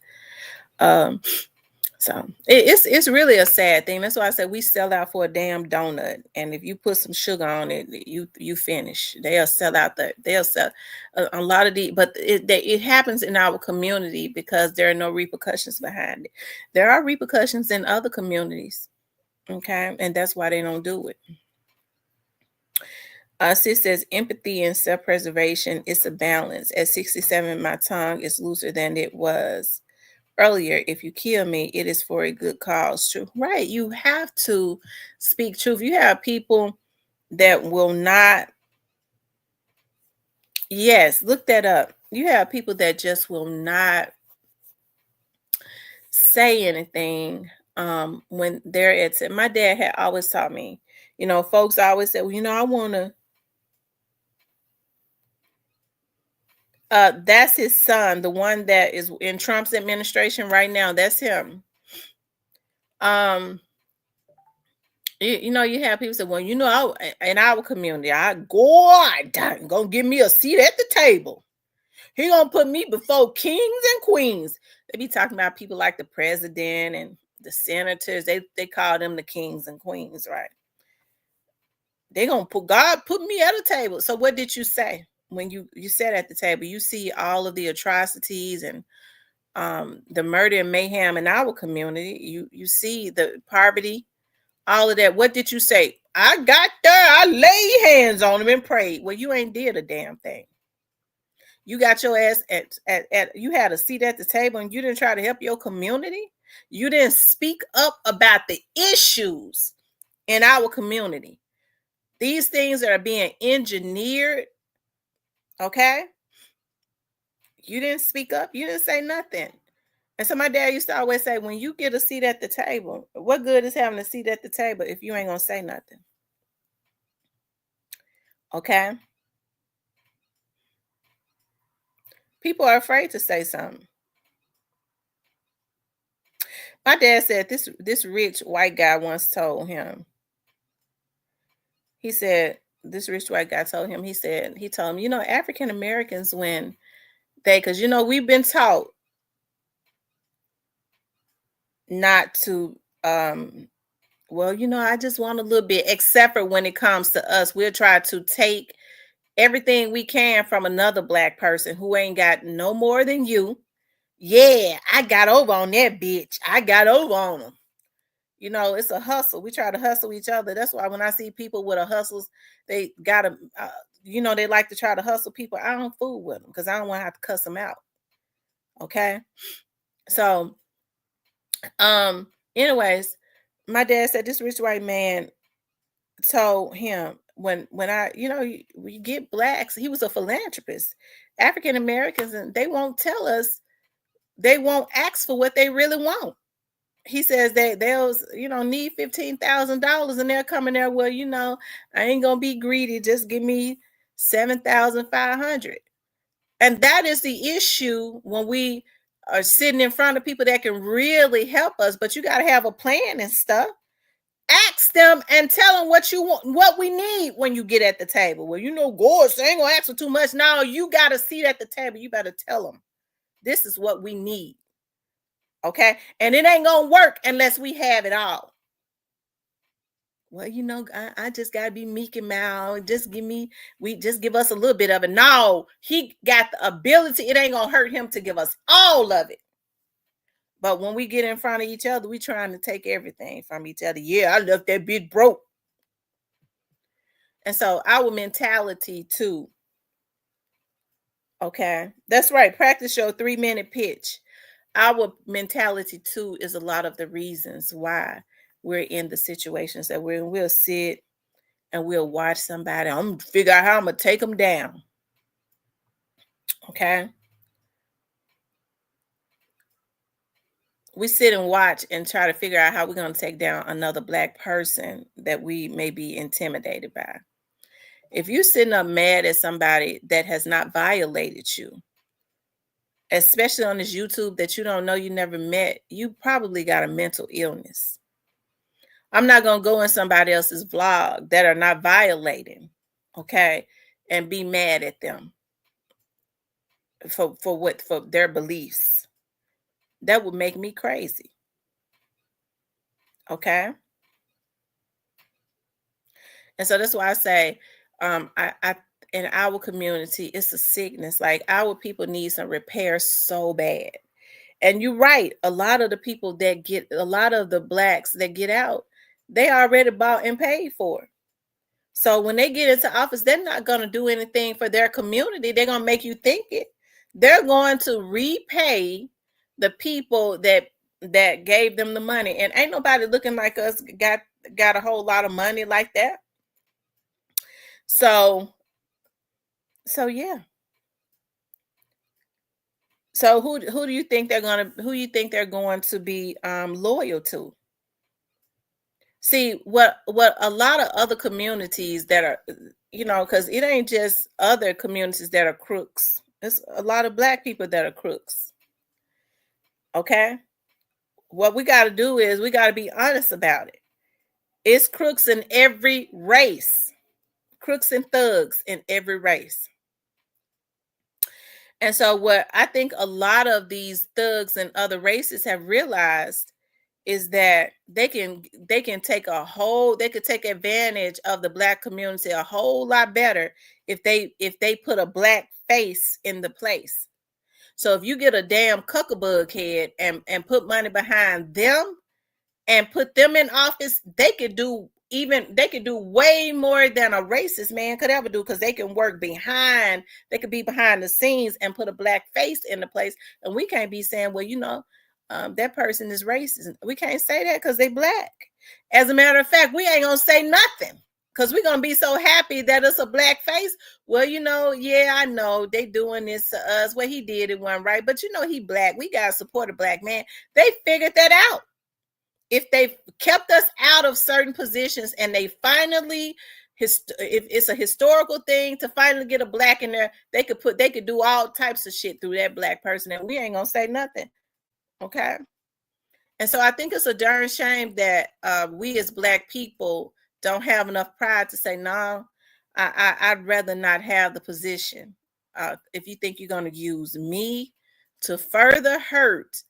So it's really a sad thing. That's why I said we sell out for a damn donut, and if you put some sugar on it, you finish. They'll sell out they'll sell a lot of but it happens in our community because there are no repercussions behind it. There are repercussions in other communities, okay, and that's why they don't do it. Sis says empathy and self-preservation is a balance. At 67, my tongue is looser than it was earlier. If you kill me, it is for a good cause. True, right? You have to speak truth. You have people that will not. Yes, look that up. You have people that just will not say anything when they're at. My dad had always taught me. Folks always say, well, I want to. That's his son, the one that is in Trump's administration right now. That's him. You have people say, well, in our community, God gonna give me a seat at the table. He gonna put me before kings and queens. They be talking about people like the president and the senators. They call them the kings and queens, right? They gonna put me at a table. So what did you say when you sat at the table? You see all of the atrocities and the murder and mayhem in our community. You see the poverty, all of that. What did you say? I got there. I laid hands on him and prayed. Well, you ain't did a damn thing. You got your ass you had a seat at the table and you didn't try to help your community. You didn't speak up about the issues in our community. These things that are being engineered, okay? You didn't speak up. You didn't say nothing. And so my dad used to always say, when you get a seat at the table, what good is having a seat at the table if you ain't going to say nothing? Okay? People are afraid to say something. My dad said this rich white guy once told him, he said, this rich white guy told him, he told him, African Americans, when because we've been taught not to, I just want a little bit, except for when it comes to us, we'll try to take everything we can from another black person who ain't got no more than you. Yeah, I got over on that bitch. I got over on them. It's a hustle. We try to hustle each other. That's why when I see people with a hustles, they got to, they like to try to hustle people. I don't fool with them because I don't want to have to cuss them out. Okay. So, anyways, my dad said this rich white man told him when we get blacks, he was a philanthropist. African Americans, and they won't tell us, they won't ask for what they really want. He says that they'll, need $15,000 and they're coming there. Well, I ain't gonna be greedy. Just give me $7,500. And that is the issue when we are sitting in front of people that can really help us. But you got to have a plan and stuff. Ask them and tell them what you want, what we need when you get at the table. Well, God, so I ain't gonna ask for too much. No, you got a seat at the table. You better tell them this is what we need. Okay. And it ain't going to work unless we have it all. Well, I just got to be meek and mild. Just give us a little bit of it. No, he got the ability. It ain't going to hurt him to give us all of it. But when we get in front of each other, we trying to take everything from each other. Yeah, I left that bitch broke. And so our mentality too. Okay. That's right. Practice your 3-minute pitch. Our mentality too is a lot of the reasons why we're in the situations that we're in. We'll sit and we'll watch somebody. I'm going to figure out how I'm going to take them down. Okay. We sit and watch and try to figure out how we're going to take down another black person that we may be intimidated by. If you're sitting up mad at somebody that has not violated you, especially on this YouTube that you don't know, you never met, you probably got a mental illness. I'm not going to go in somebody else's vlog that are not violating. okay, and be mad at them for their beliefs. That would make me crazy. Okay. And so that's why I say, I in our community, it's a sickness. Like our people need some repair so bad. And you're right. A lot of the blacks that get out, they already bought and paid for. So when they get into office, they're not going to do anything for their community. They're going to make you think it. They're going to repay the people that gave them the money. And ain't nobody looking like us got a whole lot of money like that. So yeah. So who do you think they're going to be loyal to? See, what a lot of other communities that are, because it ain't just other communities that are crooks. It's a lot of black people that are crooks. Okay? What we got to do is we got to be honest about it. It's crooks in every race. Crooks and thugs in every race. And so what I think a lot of these thugs and other races have realized is that they can take advantage of the black community a whole lot better if they put a black face in the place. So if you get a damn cuckabug head and put money behind them and put them in office, they could do way more than a racist man could ever do, because they can they could be behind the scenes and put a black face in the place. And we can't be saying, well, that person is racist. We can't say that because they black. As a matter of fact, we ain't gonna say nothing because we're gonna be so happy that it's a black face. Well, yeah, I know they doing this to us. Well, he did it one right, but he black. We gotta support a black man. They figured that out. If they've kept us out of certain positions and they finally, if it's a historical thing to finally get a black in there, they could do all types of shit through that black person, and we ain't gonna say nothing. Okay. And so I think it's a darn shame that we as black people don't have enough pride to say, no, I'd rather not have the position. If you think you're going to use me to further hurt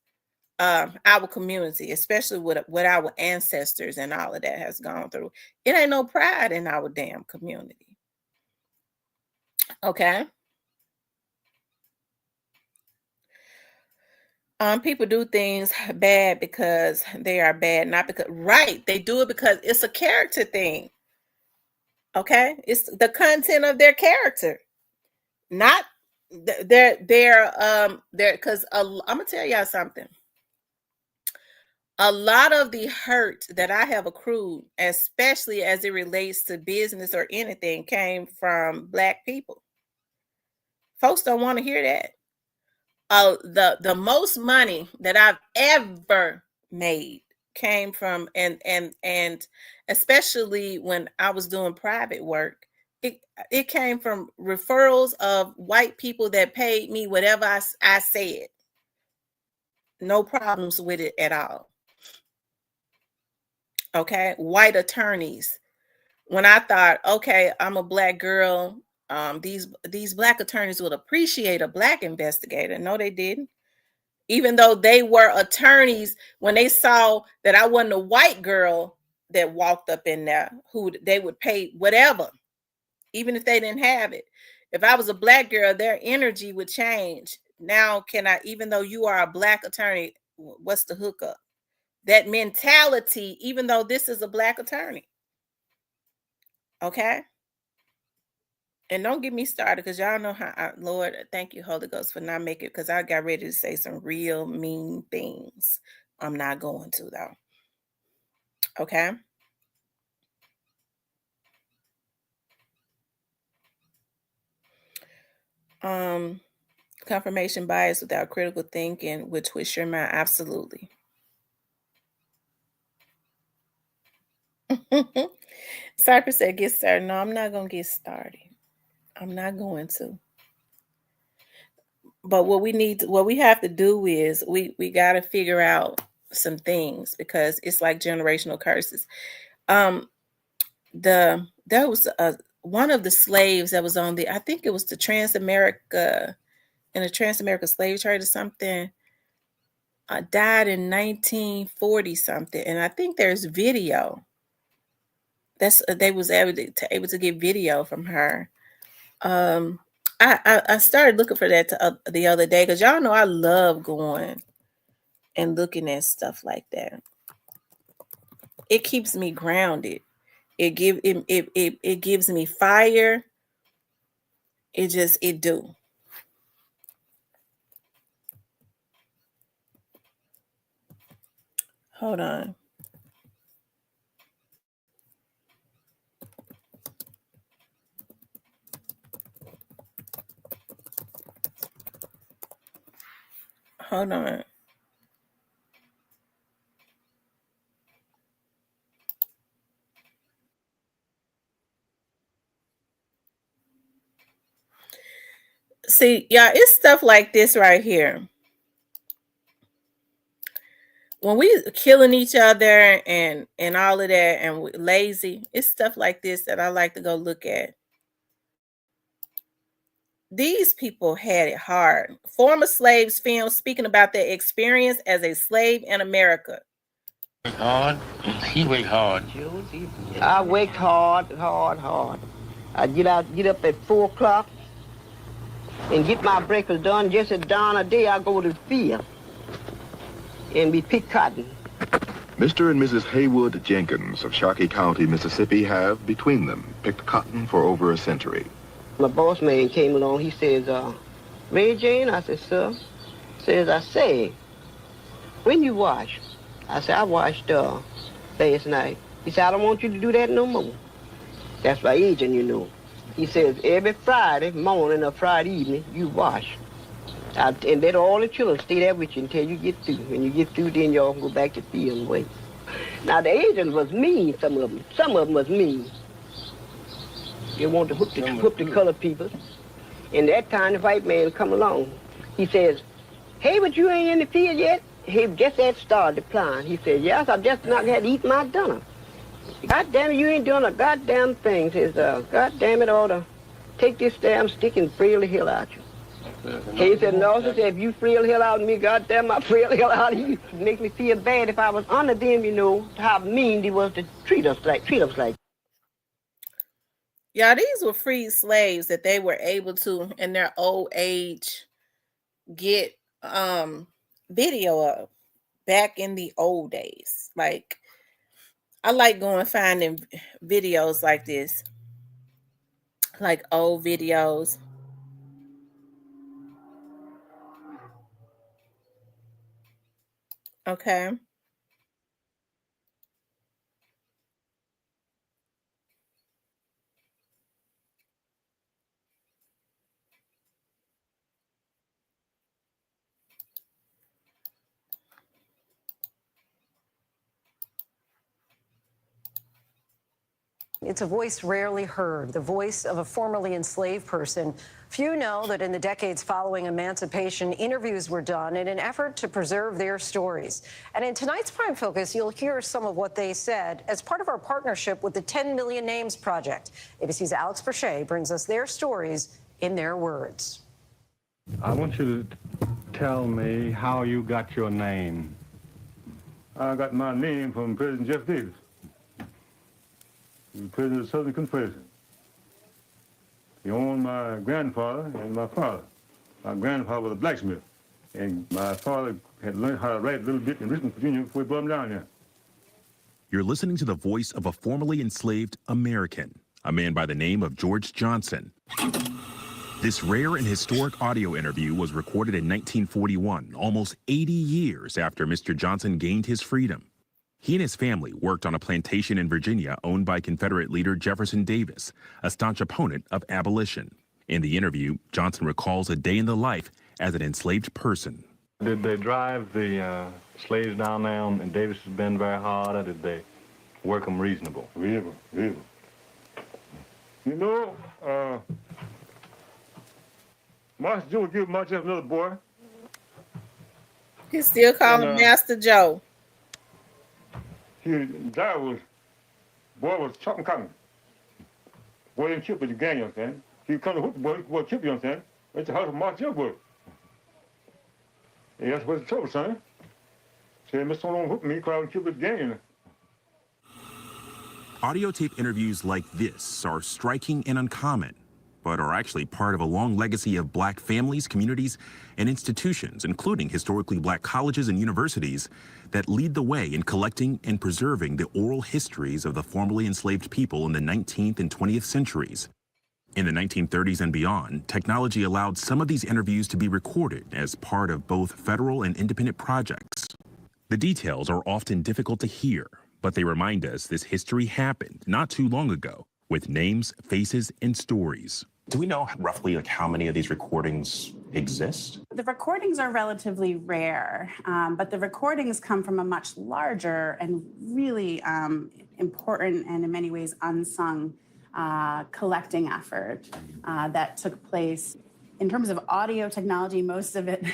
our community, especially with our ancestors and all of that has gone through, it ain't no pride in our damn community. Okay. People do things bad because they are bad, not because they do it because it's a character thing. Okay, it's the content of their character, not their because I'm gonna tell y'all something. A lot of the hurt that I have accrued, especially as it relates to business or anything, came from black people. Folks don't want to hear that. The most money that I've ever made came from and especially when I was doing private work, it came from referrals of white people that paid me whatever I said. No problems with it at all. Okay, white attorneys. When I thought, okay, I'm a black girl, these black attorneys would appreciate a black investigator. No, they didn't. Even though they were attorneys, when they saw that I wasn't a white girl that walked up in there, who they would pay whatever, even if they didn't have it. If I was a black girl, their energy would change. Now, even though you are a black attorney, what's the hookup? That mentality, even though this is a black attorney. Okay? And don't get me started, because y'all know how Lord, thank you, Holy Ghost, for not making it, because I got ready to say some real mean things. I'm not going to, though. Okay? Confirmation bias without critical thinking would twist your mind. Absolutely. Cypress said, get started. No, I'm not going to get started. I'm not going to. But what we have to do is we got to figure out some things, because it's like generational curses. There was one of the slaves that was on I think it was the Transamerica, in a Transamerica slave trade or something, died in 1940 something. And I think there's video. They was able to get video from her. I started looking for that the other day, because y'all know I love going and looking at stuff like that. It keeps me grounded. It gives me fire. It do. Hold on. Hold on. See, y'all, it's stuff like this right here. When we killing each other and all of that, and we lazy, it's stuff like this that I like to go look at. These people had it hard. Former slaves film speaking about their experience as a slave in America. Hard. He worked hard. I worked hard. I get up at 4 o'clock and get my breakfast done. Just at dawn of day, I go to the field and we pick cotton. Mr. and Mrs. Haywood Jenkins of Sharkey County, Mississippi have, between them, picked cotton for over a century. My boss man came along. He says, Ray Jane? I said, sir. Says, I say, when you wash? I said, I washed last night. He said, I don't want you to do that no more. That's my agent, you know. He says, every Friday morning or Friday evening, you wash. And let all the children stay there with you until you get through. When you get through, then y'all can go back to field and wait. Now, the agent was mean, some of them. Some of them was mean. They want to hook the colored people. And that time, the white man come along. He says, hey, but you ain't in the field yet? He just had started plowing. He said, yes, I just not had to eat my dinner. God damn it, you ain't doing a goddamn thing. Says, God damn it, I ought to take this damn stick and frail the hell out you. He said, no, sir, if you frail the hell out of me, goddamn, I frail the hell out of you. It make me feel bad if I was under them, you know, how mean they was to treat us like. Yeah, these were freed slaves that they were able to, in their old age, get video of back in the old days. Like, I like going finding videos like this, like old videos. Okay. It's a voice rarely heard, the voice of a formerly enslaved person. Few know that in the decades following emancipation, interviews were done in an effort to preserve their stories. And in tonight's Prime Focus, you'll hear some of what they said as part of our partnership with the 10 Million Names Project. ABC's Alex Brachet brings us their stories in their words. I want you to tell me how you got your name. I got my name from President Jeff Davis. He was president of the Southern Confederation. He owned my grandfather and my father. My grandfather was a blacksmith, and my father had learned how to write a little bit in Richmond, Virginia before he brought him down here. You're listening to the voice of a formerly enslaved American, a man by the name of George Johnson. This rare and historic audio interview was recorded in 1941, almost 80 years after Mr. Johnson gained his freedom. He and his family worked on a plantation in Virginia owned by Confederate leader Jefferson Davis, a staunch opponent of abolition. In the interview, Johnson recalls a day in the life as an enslaved person. Did they drive the slaves down there in Davis's Bend very hard, or did they work them reasonable? Reasonable. You know, Master Joe give much as another boy. He still call him Master Joe. Boy was chopping cotton. boy didn't kill, but you gang, you understand? He come to hook the boy kill, you understand? That's the house of Mark Youngwood. And that's what's the trouble, son. Say, Mr. Don't hook me, crowd and kill the gang. Audio tape interviews like this are striking and uncommon, but are actually part of a long legacy of Black families, communities, and institutions, including historically Black colleges and universities, that lead the way in collecting and preserving the oral histories of the formerly enslaved people in the 19th and 20th centuries. In the 1930s and beyond, technology allowed some of these interviews to be recorded as part of both federal and independent projects. The details are often difficult to hear, but they remind us this history happened not too long ago, with names, faces, and stories. Do we know roughly how many of these recordings exist? The recordings are relatively rare, but the recordings come from a much larger and really important and in many ways unsung collecting effort that took place. In terms of audio technology, most of it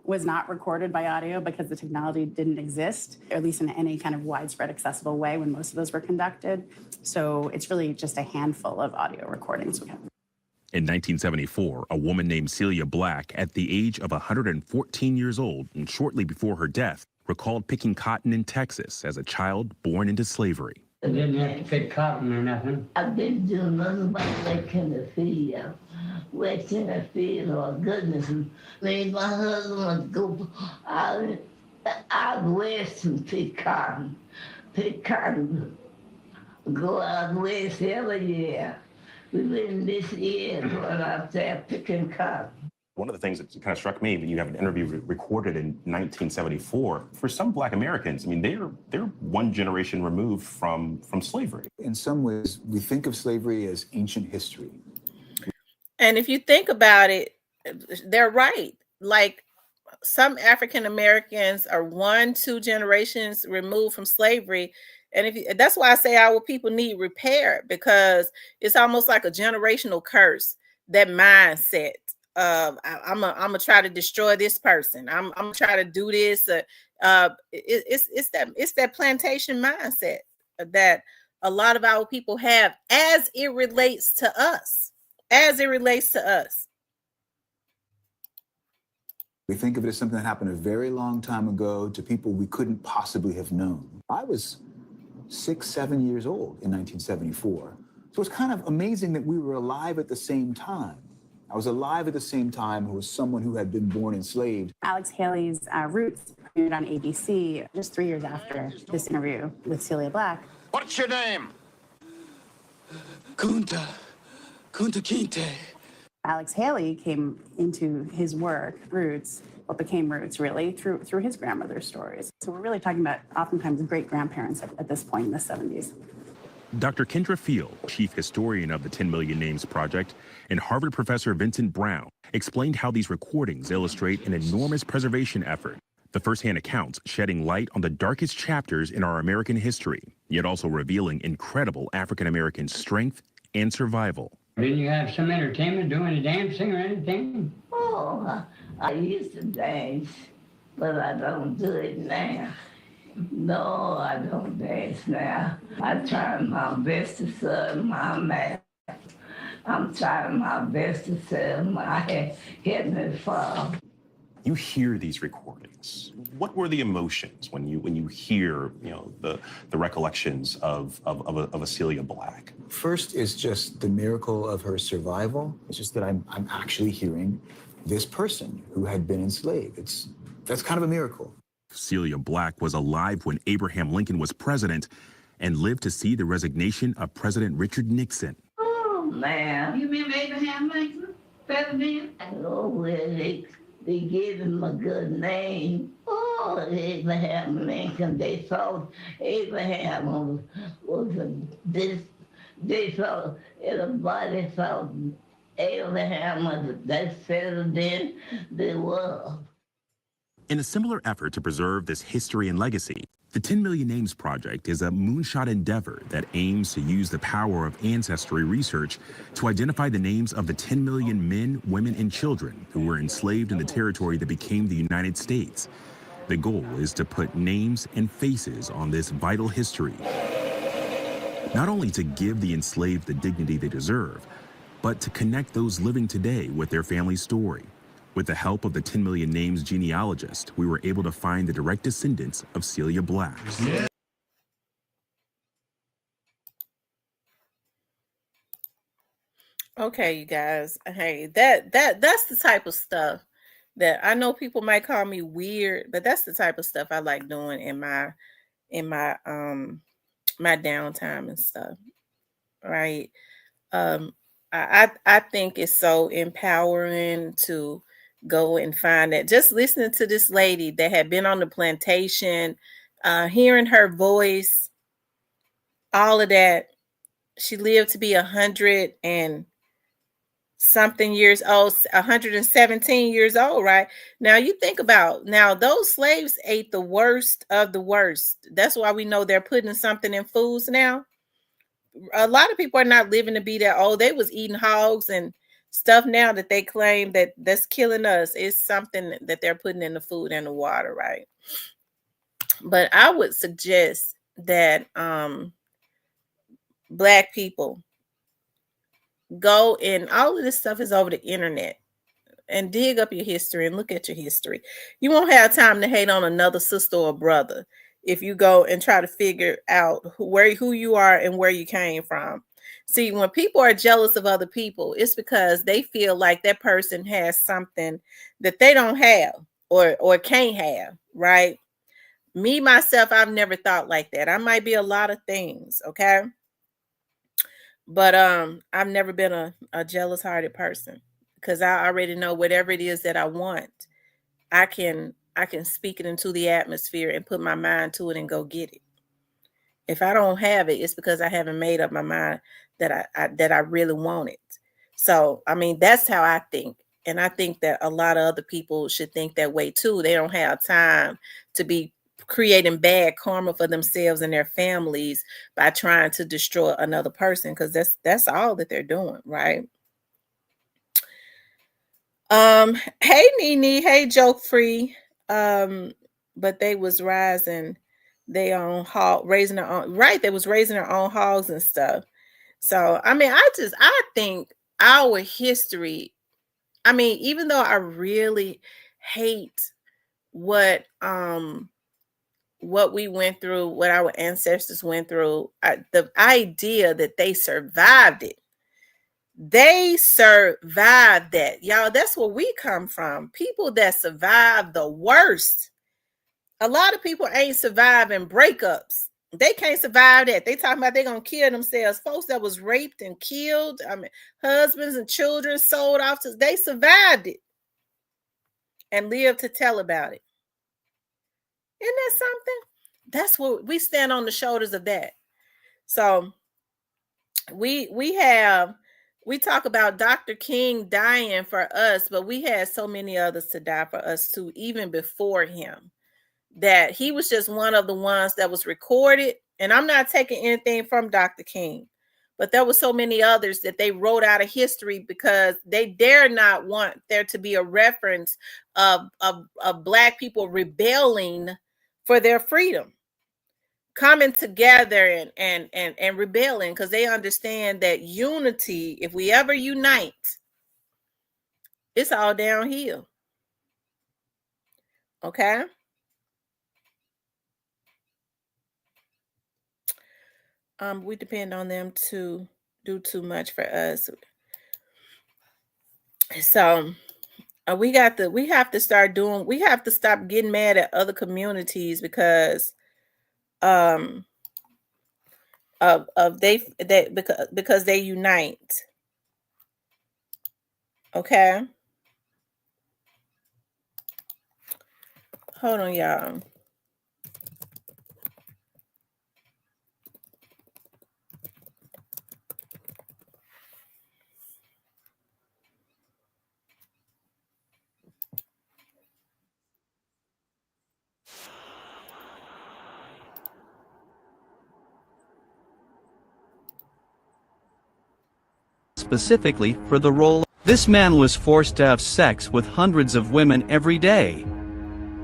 was not recorded by audio because the technology didn't exist, at least in any kind of widespread accessible way when most of those were conducted. So it's really just a handful of audio recordings we have. In 1974, a woman named Celia Black, at the age of 114 years old and shortly before her death, recalled picking cotton in Texas as a child born into slavery. I didn't have to pick cotton or nothing. I didn't do nothing but work in the field. Worked in the field, oh goodness. Me and my husband would go out west and pick cotton. Go out west every year. We been this year going out there picking cotton. One of the things that kind of struck me, that you have an interview recorded in 1974. For some Black Americans, I mean, they're one generation removed from slavery. In some ways, we think of slavery as ancient history. And if you think about it, they're right. Like some African Americans are 1-2 generations removed from slavery. And that's why I say our people need repair, because it's almost like a generational curse, that mindset. I'm gonna try to destroy this person. I'm gonna try to do this. It's that plantation mindset that a lot of our people have as it relates to us. We think of it as something that happened a very long time ago to people we couldn't possibly have known. I was 6-7 years old in 1974. So it's kind of amazing that we were alive at the same time. I was alive at the same time who was someone who had been born enslaved. Alex Haley's Roots premiered on ABC just 3 years after this interview with Celia Black. What's your name? Kunta Kinte. Alex Haley came into his work, Roots, what became Roots really, through his grandmother's stories. So we're really talking about oftentimes great-grandparents at this point in the 70s. Dr. Kendra Field, chief historian of the 10 Million Names Project, and Harvard professor Vincent Brown explained how these recordings illustrate an enormous preservation effort. The firsthand accounts shedding light on the darkest chapters in our American history, yet also revealing incredible African American strength and survival. Didn't you have some entertainment, doing a dancing or anything? Oh, I used to dance, but I don't do it now. No, I don't dance now. I try my best to serve my math. I'm trying my best to serve my Heavenly Father. You hear these recordings. What were the emotions when you hear, the recollections of a Celia Black? First is just the miracle of her survival. It's just that I'm actually hearing this person who had been enslaved. That's kind of a miracle. Celia Black was alive when Abraham Lincoln was president and lived to see the resignation of President Richard Nixon. Oh, man. You remember Abraham Lincoln, president? Oh, well, they gave him a good name. Oh, Abraham Lincoln. They thought Abraham they thought, everybody thought Abraham was that better than the world. In a similar effort to preserve this history and legacy, the 10 Million Names Project is a moonshot endeavor that aims to use the power of ancestry research to identify the names of the 10 million men, women, and children who were enslaved in the territory that became the United States. The goal is to put names and faces on this vital history. not only to give the enslaved the dignity they deserve, but to connect those living today with their family's story. With the help of the 10 Million Names genealogist, we were able to find the direct descendants of Celia Black. Yeah. Okay, you guys. Hey, that's the type of stuff that I know people might call me weird, but that's the type of stuff I like doing in my my downtime and stuff. Right. I think it's so empowering to go and find that. Just listening to this lady that had been on the plantation, hearing her voice, all of that. She lived to be 100 and something years old, 117 years old, right? Now you think about, now those slaves ate the worst of the worst. That's why we know they're putting something in foods now. A lot of people are not living to be that old. They was eating hogs and stuff now that they claim that's killing us. It's something that they're putting in the food and the water, right? But I would suggest that Black people go, and all of this stuff is over the internet, and dig up your history and look at your history. You won't have time to hate on another sister or brother if you go and try to figure out who you are and where you came from. See, when people are jealous of other people, it's because they feel like that person has something that they don't have or can't have, right? Me, myself, I've never thought like that. I might be a lot of things, okay? But I've never been a jealous-hearted person, because I already know whatever it is that I want, I can speak it into the atmosphere and put my mind to it and go get it. If I don't have it, it's because I haven't made up my mind that I really want it. So, I mean, that's how I think. And I think that a lot of other people should think that way too. They don't have time to be creating bad karma for themselves and their families by trying to destroy another person, because that's all that they're doing, right? Hey Nene, hey Joke Free. But they was raising their own hog, raising their own, right? They was raising their own hogs and stuff. So I mean, I think our history, I mean, even though I really hate what we went through, what our ancestors went through, the idea that they survived it. They survived that. Y'all, that's where we come from. People that survive the worst. A lot of people ain't surviving breakups. They can't survive that. They talking about they're going to kill themselves. Folks that was raped and killed, I mean, husbands and children sold off to, they survived it and lived to tell about it. Isn't that something? That's what we stand on the shoulders of that. So we talk about Dr. King dying for us, but we had so many others to die for us too, even before him, that he was just one of the ones that was recorded. And I'm not taking anything from Dr. King, but there were so many others that they wrote out of history because they dare not want there to be a reference of Black people rebelling for their freedom, coming together and rebelling, because they understand that unity, if we ever unite, it's all downhill. Okay? We depend on them to do too much for us. So we have to stop getting mad at other communities because because they unite. Okay, hold on, y'all. Specifically for the role. This man was forced to have sex with hundreds of women every day.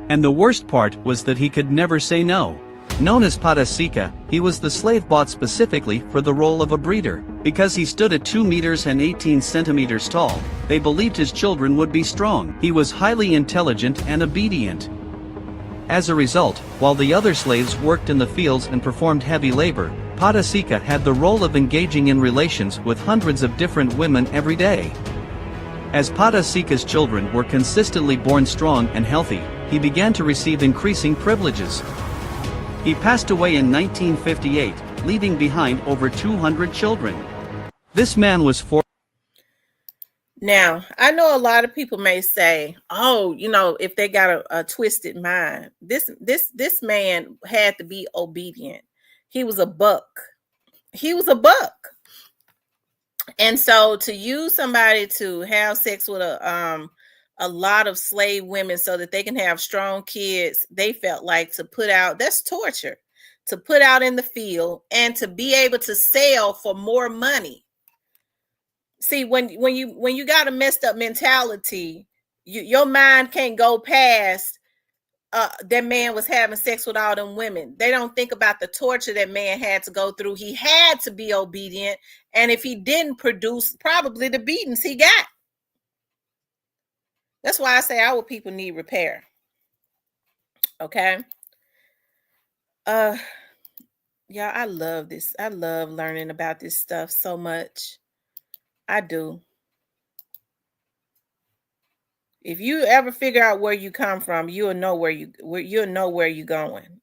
And the worst part was that he could never say no. Known as Padasika, he was the slave bought specifically for the role of a breeder. Because he stood at 2 meters and 18 centimeters tall, they believed his children would be strong. He was highly intelligent and obedient. As a result, while the other slaves worked in the fields and performed heavy labor, Padasika had the role of engaging in relations with hundreds of different women every day. As Padasika's children were consistently born strong and healthy, he began to receive increasing privileges. He passed away in 1958, leaving behind over 200 children. This man was Now, I know a lot of people may say, oh, you know, if they got a twisted mind, this man had to be obedient. He was a buck. He was a buck. And so to use somebody to have sex with a lot of slave women so that they can have strong kids, they felt like to put out, that's torture, to put out in the field and to be able to sell for more money. See, when you got a messed up mentality, your mind can't go past that man was having sex with all them women. They don't think about the torture that man had to go through. He had to be obedient, and if he didn't produce, probably the beatings he got. That's why I say our people need repair. Okay. Yeah, I love this. I love learning about this stuff so much. I do. If you ever figure out where you come from, you'll know where you're going.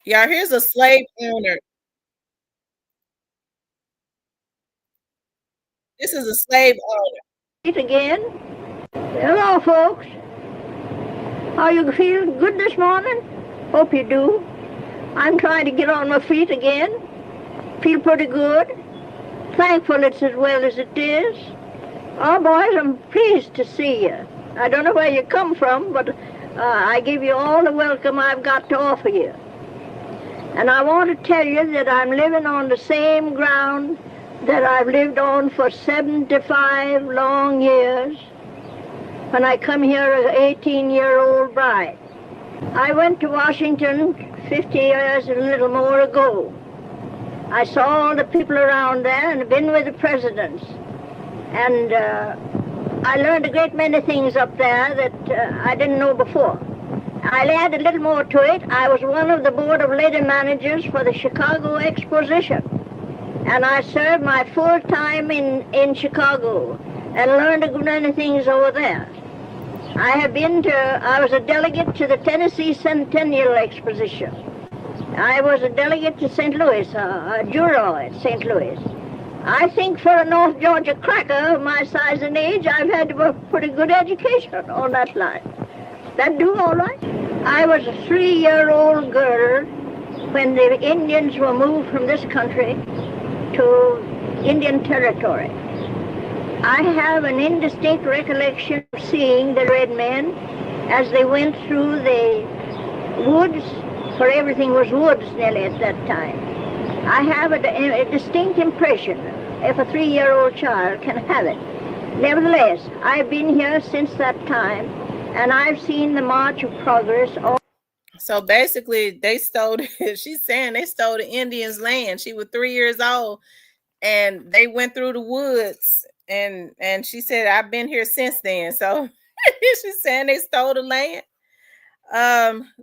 Yeah, here's a slave owner. This is a slave owner. Again. Hello, folks. How you feel? Good this morning? Hope you do. I'm trying to get on my feet again. Feel pretty good. Thankful it's as well as it is. Oh, boys, I'm pleased to see you. I don't know where you come from, but I give you all the welcome I've got to offer you. And I want to tell you that I'm living on the same ground that I've lived on for 75 long years when I come here as an 18-year-old bride. I went to Washington 50 years and a little more ago. I saw all the people around there and been with the presidents. And I learned a great many things up there that I didn't know before. I'll add a little more to it. I was one of the board of lady managers for the Chicago Exposition. And I served my full time in Chicago and learned a good many things over there. I was a delegate to the Tennessee Centennial Exposition. I was a delegate to St. Louis, a juror at St. Louis. I think for a North Georgia cracker of my size and age, I've had a pretty good education on that line. That do all right? I was a 3-year-old girl when the Indians were moved from this country to Indian Territory. I have an indistinct recollection of seeing the red men as they went through the woods, for everything was woods nearly at that time. I have a distinct impression, if a 3-year-old child can have it. Nevertheless, I've been here since that time, and I've seen the march of progress. So basically, they stole, she's saying they stole the Indians' land. She was 3 years old, and they went through the woods, and she said, I've been here since then. So she's saying they stole the land.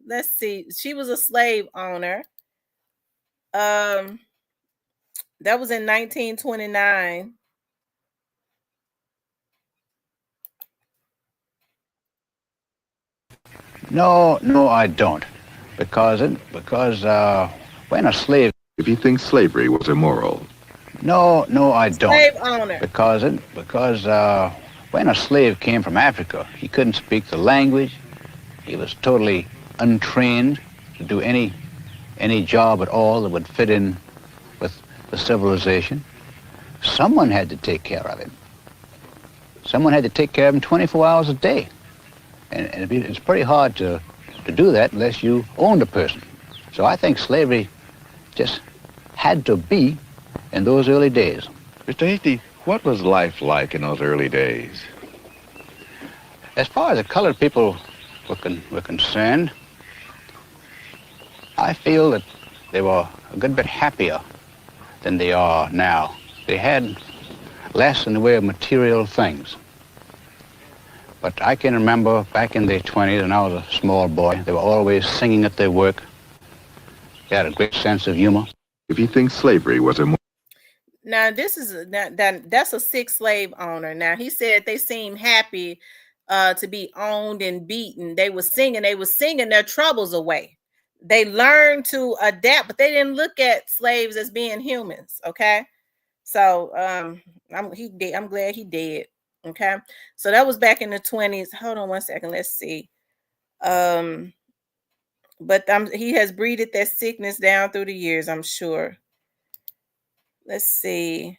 Let's see. She was a slave owner. That was in 1929. No, I don't. Because when a slave... If he thinks slavery was immoral. No, I don't. Slave owner. Because when a slave came from Africa, he couldn't speak the language. He was totally untrained to do any job at all that would fit in with the civilization. Someone had to take care of him. Someone had to take care of him 24 hours a day. And it's pretty hard to do that unless you owned a person. So I think slavery just had to be in those early days. Mr. Hasty, what was life like in those early days? As far as the colored people were concerned, I feel that they were a good bit happier than they are now. They had less in the way of material things. But I can remember back in their 20s, when I was a small boy, they were always singing at their work. They had a great sense of humor. If he thinks slavery was a Now this is that's a sick slave owner. Now he said they seemed happy to be owned and beaten. They were singing their troubles away. They learned to adapt, but they didn't look at slaves as being humans. Okay, so I'm glad he did. Okay, so that was back in the 20s. Hold on one second. Let's see. But he has breeded that sickness down through the years, I'm sure. Let's see.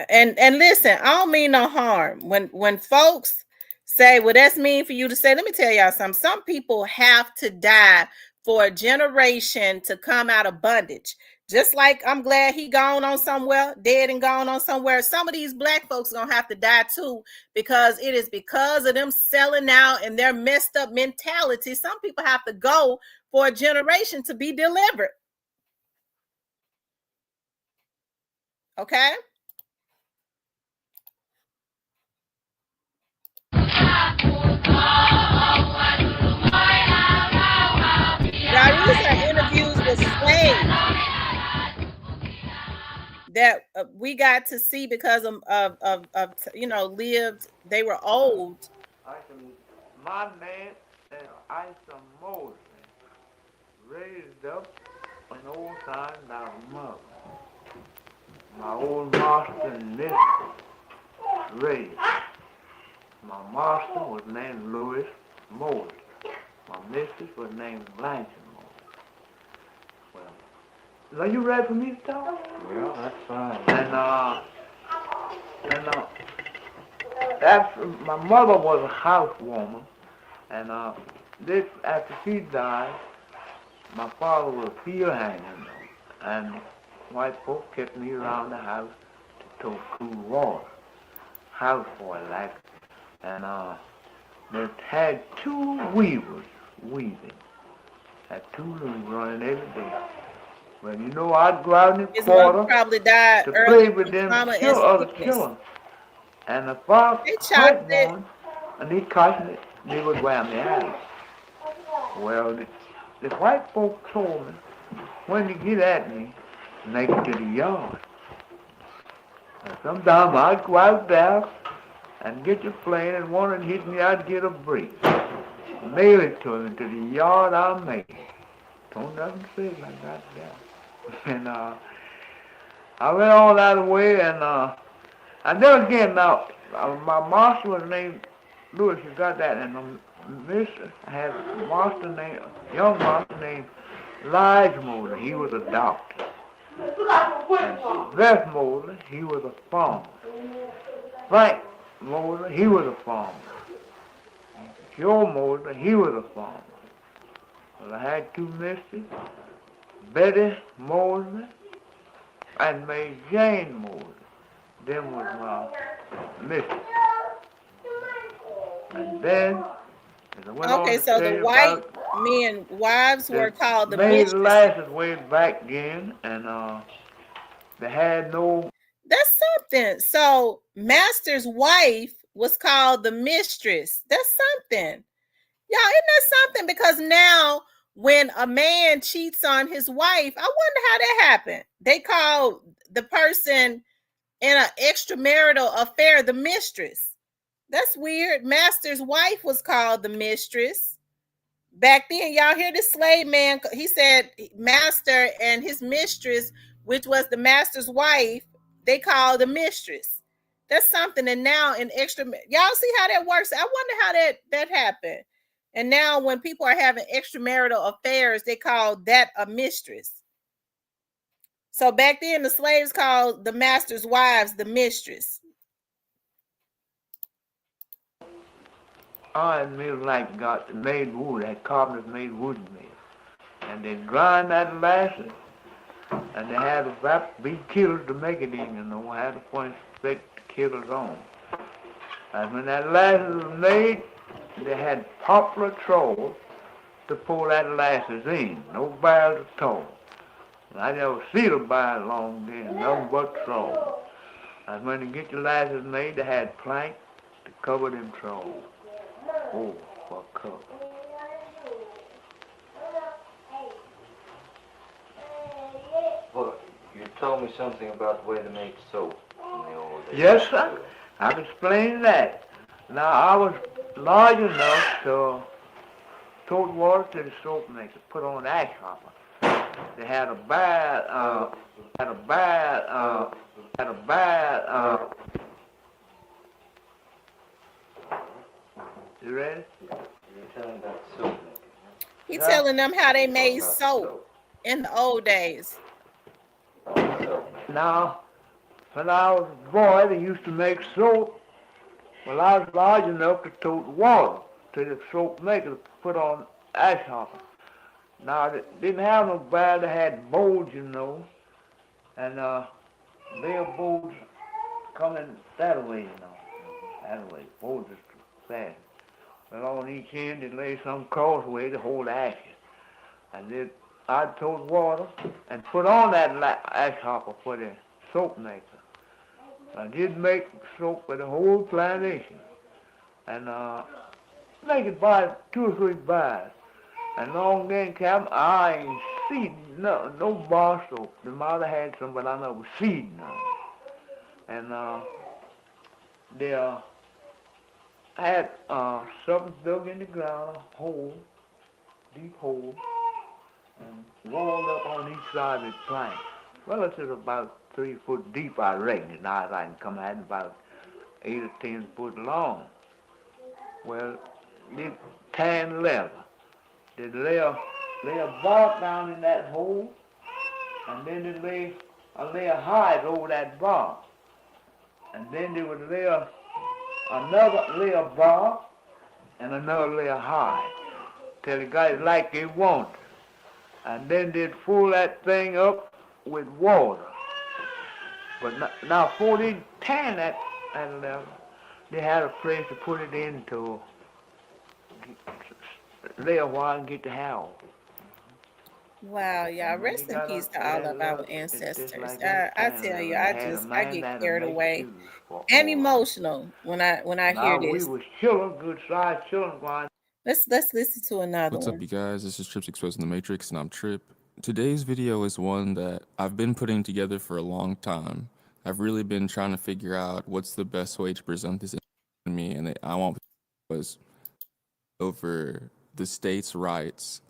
And listen, I don't mean no harm. When folks say, well, that's mean for you to say, let me tell y'all something. Some people have to die for a generation to come out of bondage. Just like I'm glad he gone on somewhere, dead and gone on somewhere. Some of these black folks gonna have to die too, because it is because of them selling out and their messed up mentality. Some people have to go for a generation to be delivered. Okay? Now, these are interviews with slaves that we got to see because of lived. They were old. My name is Isa Mosley, raised up an old time by mother. My old master and mistress raised. My master was named Louis Mosley. My mistress was named Blanche Mosley. Well, are you ready for me to talk? Well, that's fine. And my mother was a housewoman, and after she died, my father was a field hand, and white folks kept me around the house to tow cool water, houseboy like. And they had two weavers weaving, had two looms running every day. Well, you know, I'd go out in the quarter probably died to early play with them other children. And the father caught one, and he caught it, they would wear me out. Well, the white folks told me, when you get at me, make it to the yard. And sometimes I'd go out there and get your plane, and one would hit me, I'd get a breeze. Mail it to him, to the yard I'll make it. Don't nothing say like that. And I went all that way, and then again, now, my master was named Louis, you got that, and my mistress had a young master named Lige Mosley. He was a doctor. And Beth Mosley, he was a farmer. Frank Mosley, he was a farmer. Joe Mosley, he was a farmer. Well, I had two mistresses, Betty Mosley and May Jane Mosley. Them was my mistress. And then, as I went on to so the white men, wives were called the mistresses. Made lasses way back then, and they had no. That's something. So master's wife was called the mistress. That's something. Y'all, isn't that something? Because now when a man cheats on his wife, I wonder how that happened. They call the person in an extramarital affair the mistress. That's weird. Master's wife was called the mistress. Back then, y'all hear the slave man, he said master and his mistress, which was the master's wife, they called the mistress. That's something. And now in y'all see how that works? I wonder how that happened. And now when people are having extramarital affairs, they call that a mistress. So back then, the slaves called the master's wives the mistress. I had mills like got made wood, had carpenters made wooden mills. And they grind that lashes, and they had to be killers to make it in, you know, had to point the killers on. And when that lashes was made, they had poplar trolls to pull that lashes in. No bars at all. I never see a bar long then, nothing but trawl. And when you get your lashes made, they had plank to cover them trawl. Oh, what cover. Well, you told me something about the way to make soap in the old days. Yes, sir. I'm explaining that. Now, I was large enough to tote water to the soap maker, put on the ash hopper. They had a bad, you ready? You're telling about soap. He telling them how they made soap in the old days. Now, when I was a boy, they used to make soap. Well, I was large enough to tote water to the soap maker to put on ash hopper. Now, they didn't have no bag. They had bowls, you know, and their bowls coming that way, you know, that way. Bowls is fast. Well, on each end, they lay some crossway to hold ashes. And then I'd tote water and put on that ash hopper for the soap maker. I did make soap for the whole plantation, and make it by 2 or 3 bars. And long then, Captain, I ain't seen no bar soap. The mother had some, but I never seen none. And they had something dug in the ground, a hole, deep hole, and walled up on each side of the plank. Well, it's about 3 foot deep, I reckon. Now I can come out about 8 or 10 foot long. Well, they tan leather. They'd lay a bark down in that hole, and then they'd lay a hide over that bark. And then they would lay another layer of bark and another layer of hide till it got it like they wanted. And then they'd fill that thing up with water. But now before they tan that leather, they had a place to put it in to lay a while and get the howl. Wow, y'all, rest in peace to all of our ancestors. I tell you, I get carried away and emotional when I hear this. We was children, good sized children. Let's listen to another What's one. up, you guys? This is Trips Exposing the Matrix, and I'm Trip. Today's video is one that I've been putting together for a long time. I've really been trying to figure out what's the best way to present this to me, and I want was over the state's rights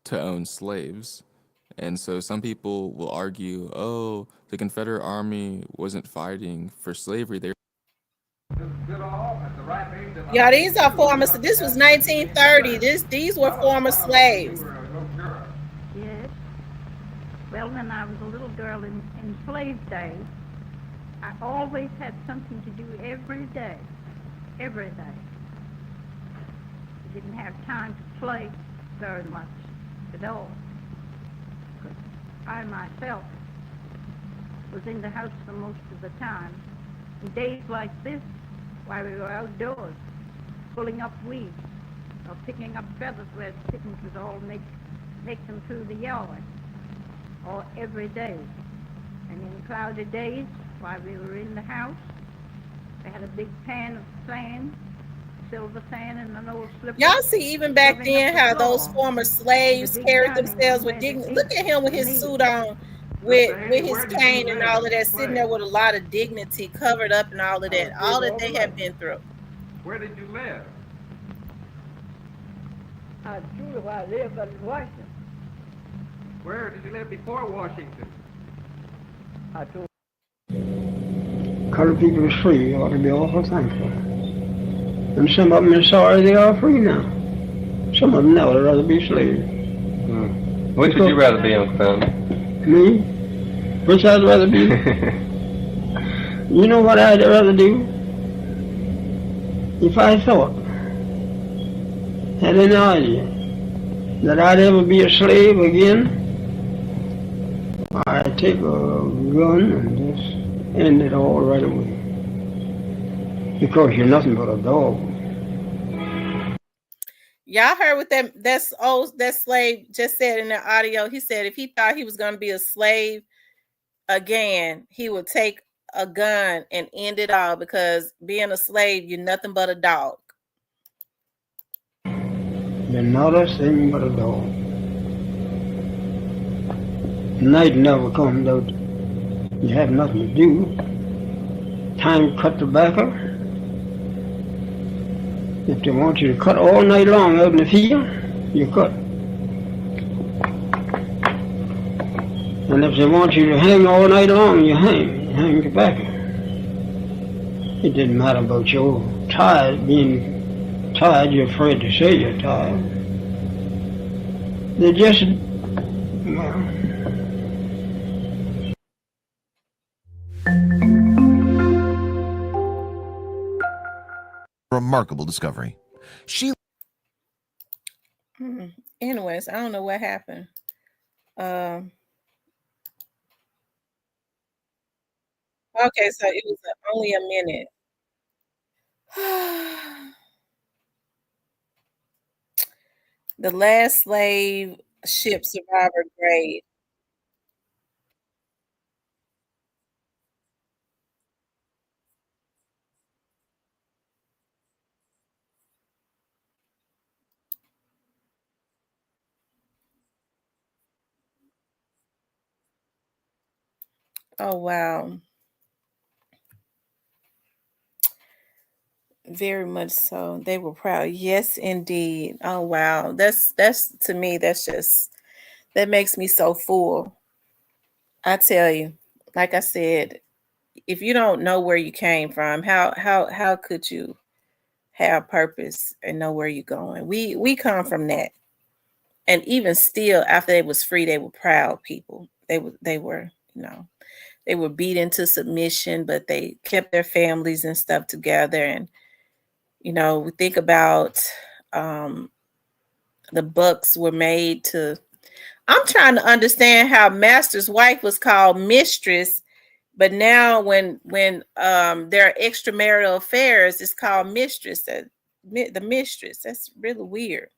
to own slaves. And so some people will argue, oh, the Confederate Army wasn't fighting for slavery. Yeah, these are former. This was 1930. These were former slaves. Yes. Well, when I was a little girl in slave days, I always had something to do every day. Every day. I didn't have time to play very much at all. I myself was in the house for most of the time. In days like this, while we were outdoors, pulling up weeds or picking up feathers where chickens would all make them through the yard, or every day. And in cloudy days, while we were in the house, they had a big pan of sand, silver sand, and an old slipper. Y'all see even back then how those former slaves carried themselves with dignity. Look at him with his suit on, with his cane and all of that, sitting there with a lot of dignity, covered up and all of that, all that they have been through. Where did you live? I told you I lived in Washington. Where did you live before Washington? I told Colored people are free. You ought to be awful thankful. And some of them are sorry they are free now. Some of them now would rather be slaves. Which would you rather be, Uncle Phil? Me? Which I'd rather be? You know what I'd rather do? If I thought, had any idea, that I'd ever be a slave again, I'd take a gun and just end it all right away. Because you're nothing but a dog. Y'all heard what that slave just said in the audio. He said if he thought he was going to be a slave again, he would take a gun and end it all, because being a slave, you're nothing but a dog. You're not a thing but a dog. Night never comes out. You have nothing to do. Time to cut tobacco. If they want you to cut all night long out in the field, you cut. And if they want you to hang all night long, you hang tobacco. It didn't matter about your tired, being tired, you're afraid to say you're tired. They just, well, remarkable discovery. Anyways, I don't know what happened. Okay, so it was only a minute. The last slave ship survivor grade. Oh, wow. Very much so. They were proud. Yes, indeed. Oh, wow. That's to me, that makes me so full. I tell you, like I said, if you don't know where you came from, how could you have purpose and know where you're going? We come from that. And even still, after they was free, they were proud people. They were, they were beat into submission, but they kept their families and stuff together. And, we think about the books were made to, I'm trying to understand how Master's wife was called Mistress, but now when there are extramarital affairs, it's called Mistress, the Mistress. That's really weird.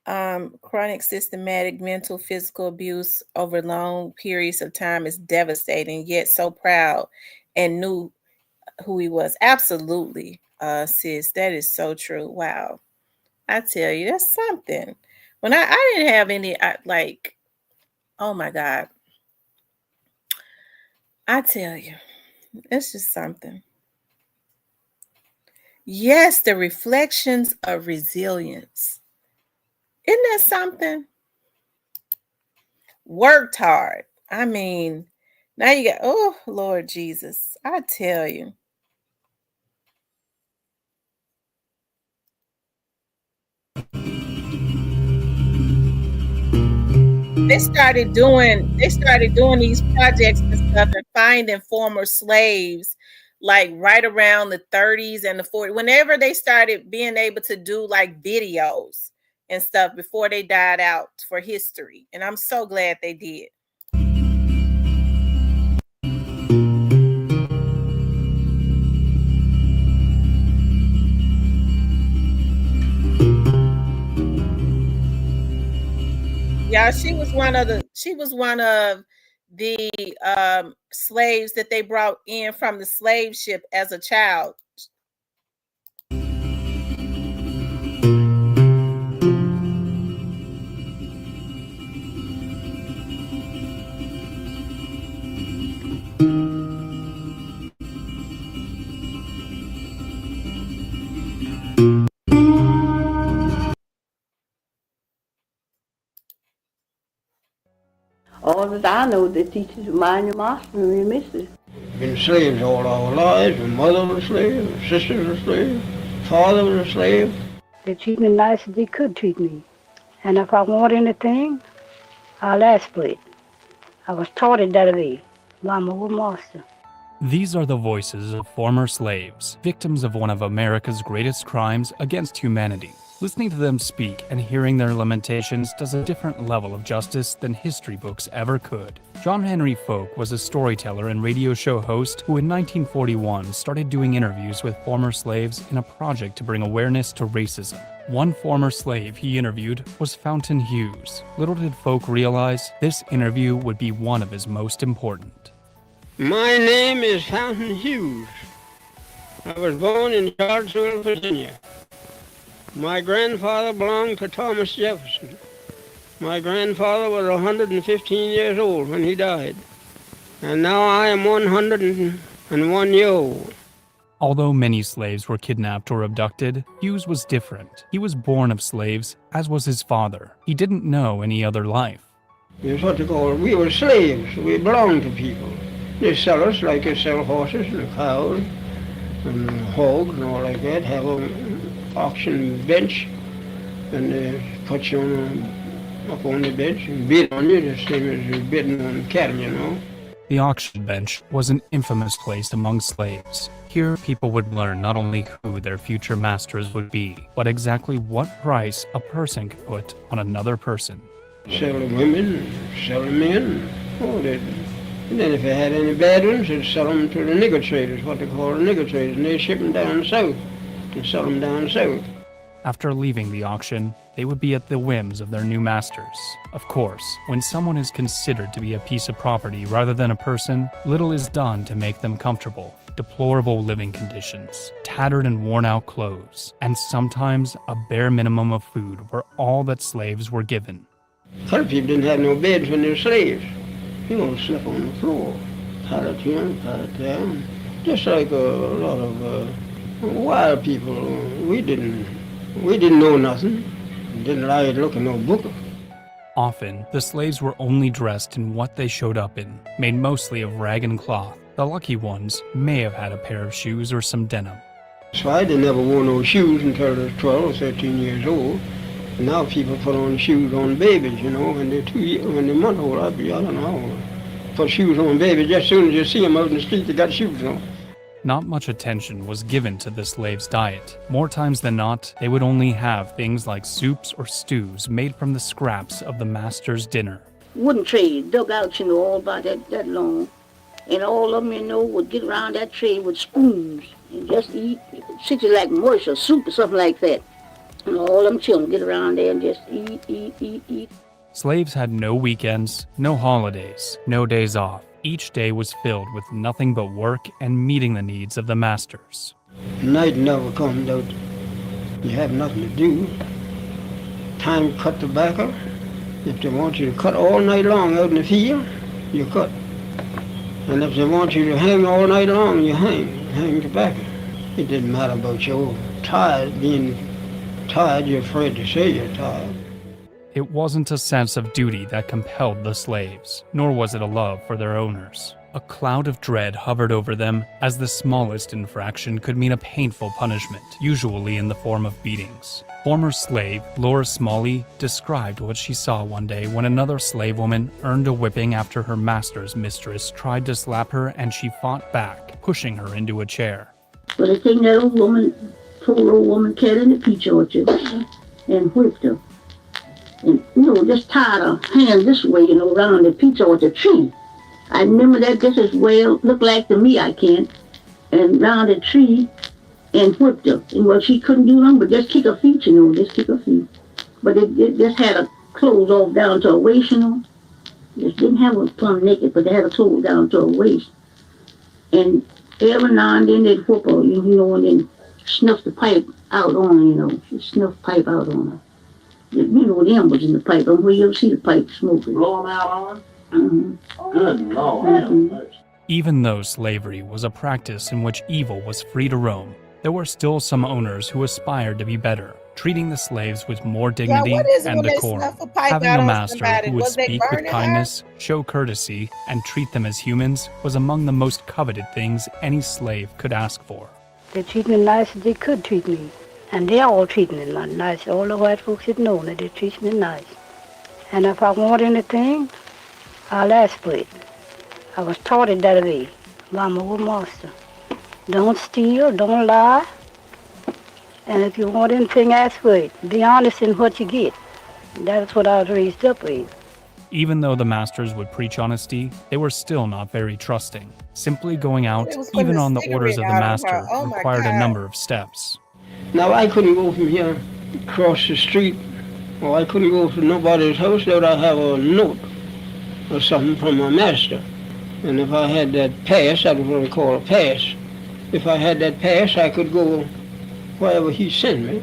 Chronic systematic mental physical abuse over long periods of time is devastating, yet so proud and knew who he was. Absolutely, sis, that is so true. Wow. I tell you, that's something. When I didn't have any, oh my God. I tell you, it's just something. Yes, the reflections of resilience. Isn't that something? Worked hard. I mean, now you got, oh, Lord Jesus, I tell you. They started doing these projects and stuff and finding former slaves like right around the 30s and the 40s, whenever they started being able to do like videos and stuff before they died out for history. And I'm so glad they did. Yeah, she was one of the slaves that they brought in from the slave ship as a child. All that I know, they teach you to mind your master and your mistress. Been slaves all our lives. My mother was a slave, my sister was a slave, father was a slave. They treat me nice as they could treat me. And if I want anything, I'll ask for it. I was taught it that way by my old master. These are the voices of former slaves, victims of one of America's greatest crimes against humanity. Listening to them speak and hearing their lamentations does a different level of justice than history books ever could. John Henry Folk was a storyteller and radio show host who in 1941 started doing interviews with former slaves in a project to bring awareness to racism. One former slave he interviewed was Fountain Hughes. Little did Folk realize this interview would be one of his most important. My name is Fountain Hughes. I was born in Charlottesville, Virginia. My grandfather belonged to Thomas Jefferson. My grandfather was 115 years old when he died, and now I am 101 years old. Although many slaves were kidnapped or abducted, Hughes was different. He was born of slaves, as was his father. He didn't know any other life. It's what they call it. We were slaves. We belonged to people. They sell us like they sell horses and cows and hogs and all like that, have an auction bench, and they put you up on the bench and bid on you, the same as you're bidding on cattle, you know. The auction bench was an infamous place among slaves. Here, people would learn not only who their future masters would be, but exactly what price a person could put on another person. Sell the women, sell the men, and then if they had any bad ones, they'd sell them to the nigger traders, what they call the nigger traders, and they'd ship them down south and sell them down south. After leaving the auction, they would be at the whims of their new masters. Of course, when someone is considered to be a piece of property rather than a person, little is done to make them comfortable. Deplorable living conditions, tattered and worn-out clothes, and sometimes a bare minimum of food were all that slaves were given. Colored people didn't have no beds when they were slaves. You know, slept on the floor, pilot here, pilot there. Just like a lot of wild people. We didn't know nothing. Didn't like to look in no book. Often, the slaves were only dressed in what they showed up in, made mostly of rag and cloth. The lucky ones may have had a pair of shoes or some denim. That's why they never wore no shoes until they were 12 or 13 years old. And now people put on shoes on babies, you know, when they're month old. I don't know. Put shoes on babies just as soon as you see them out in the street, they got shoes on. Not much attention was given to the slaves' diet. More times than not, they would only have things like soups or stews made from the scraps of the master's dinner. Wooden trays, dug out, you know, all about that long. And all of them, you know, would get around that tray with spoons and just eat, sit like mush or soup or something like that. And all them children get around there and just eat. Slaves had no weekends, no holidays, no days off. Each day was filled with nothing but work and meeting the needs of the masters. Night never comes out. You have nothing to do. Time to cut tobacco. If they want you to cut all night long out in the field, you cut. And if they want you to hang all night long, you hang tobacco. It didn't matter about your being tired, you're afraid to say you're tired. It wasn't a sense of duty that compelled the slaves, nor was it a love for their owners. A cloud of dread hovered over them, as the smallest infraction could mean a painful punishment, usually in the form of beatings. Former slave Laura Smalley described what she saw one day when another slave woman earned a whipping after her master's mistress tried to slap her and she fought back, pushing her into a chair. But I think that poor old woman cat in the peach orchard and whipped her. And, you know, just tied her hand this way, you know, around the peach orchard tree. I remember that just as well, looked like to me, I can, and round the tree and whipped her. And well, she couldn't do nothing but just kick her feet, you know, just kick her feet. But it just had her clothes all down to her waist, you know. Just didn't have her plumb naked, but they had her clothes down to her waist. And every now and then they'd whip her, you know, and then snuff the pipe out on her, you know. She'd snuff the pipe out on her. You know, the embers in the pipe. Where you ever see the pipe smoking? Blow them out on her? Mm-hmm. Good Lord. Mm-hmm. Even though slavery was a practice in which evil was free to roam, there were still some owners who aspired to be better, treating the slaves with more dignity and decorum. Having a master who would speak with kindness, show courtesy, and treat them as humans was among the most coveted things any slave could ask for. They treat me nice as they could treat me. And they all treat me nice. All the white folks had known that they treat me nice. And if I want anything, I'll ask for it. I was taught it that way by my old master. Don't steal, don't lie, And if you want anything, ask for it. Be honest in what you get. That's what I was raised up with. Even though the masters would preach honesty, they were still not very trusting. Simply going out, It was putting even a on the orders of the cigarette out of her. master, Oh my required a God. number of steps. Now, I couldn't go from here across the street, or I couldn't go to nobody's house without I have a note or something from my master. And if I had that pass, that was what we call a pass. If I had that pass, I could go wherever he sent me,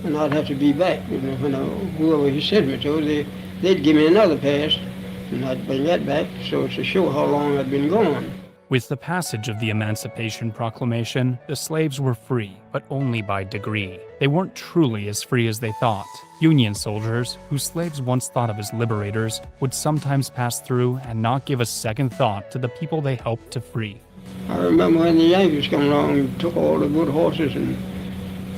and I'd have to be back. You know, whoever he sent me to, they'd give me another pass, and I'd bring that back, so to show how long I'd been gone. With the passage of the Emancipation Proclamation, the slaves were free, but only by degree. They weren't truly as free as they thought. Union soldiers, who slaves once thought of as liberators, would sometimes pass through and not give a second thought to the people they helped to free. I remember when the Yankees come along and took all the good horses and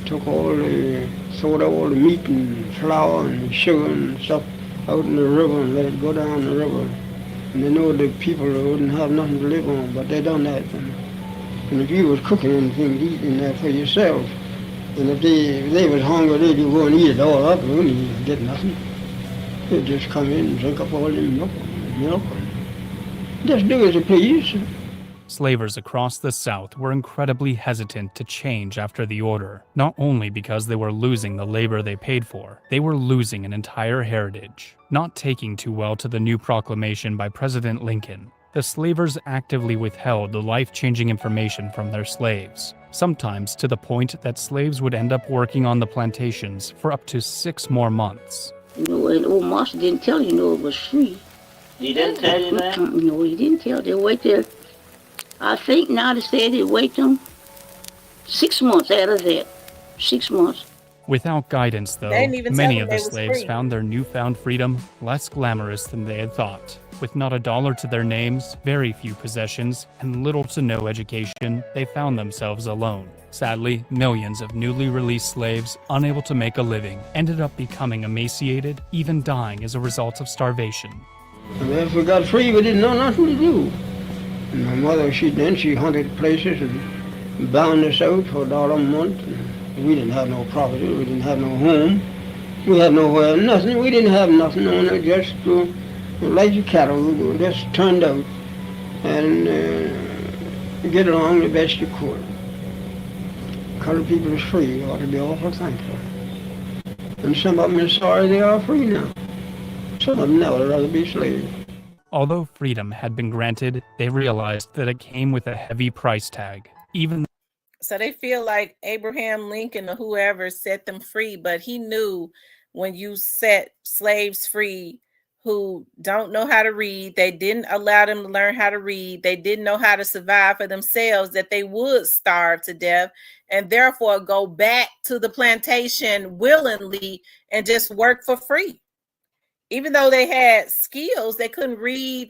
took sold all the meat and flour and sugar and stuff out in the river and let it go down the river. And they know the people wouldn't have nothing to live on, but they done that. And if you was cooking anything, eating that for yourself, and if they was hungry, they'd go and eat it all up, and wouldn't get nothing. They'd just come in and drink up all the milk, and just do as you please. Slavers across the South were incredibly hesitant to change after the order, not only because they were losing the labor they paid for, they were losing an entire heritage. Not taking too well to the new proclamation by President Lincoln, the slavers actively withheld the life-changing information from their slaves, sometimes to the point that slaves would end up working on the plantations for up to 6 more months. You know, and old master didn't tell you, it was free. He didn't tell you that? No, he didn't tell. They wait there. I think now they said they wait them 6 months out of that. 6 months. Without guidance, though, They didn't even many tell of them the they was slaves free. found their newfound freedom less glamorous than they had thought. With not $1 to their names, very few possessions, and little to no education, they found themselves alone. Sadly, millions of newly released slaves, unable to make a living, ended up becoming emaciated, even dying as a result of starvation. And if we got free, we didn't know nothing to do. And my mother, she hunted places and bound us out for $1 a month. And we didn't have no property, we didn't have no home. We had nowhere, nothing. We didn't have nothing on it, just like the cattle, we were just turned out and get along the best you could. Colored people is free, you ought to be awful thankful. And some of them are sorry they are free now. Some of them now would rather be slaves. Although freedom had been granted, they realized that it came with a heavy price tag. So they feel like Abraham Lincoln or whoever set them free, but he knew when you set slaves free who don't know how to read, they didn't allow them to learn how to read, they didn't know how to survive for themselves, that they would starve to death and therefore go back to the plantation willingly and just work for free. Even though they had skills, they couldn't read,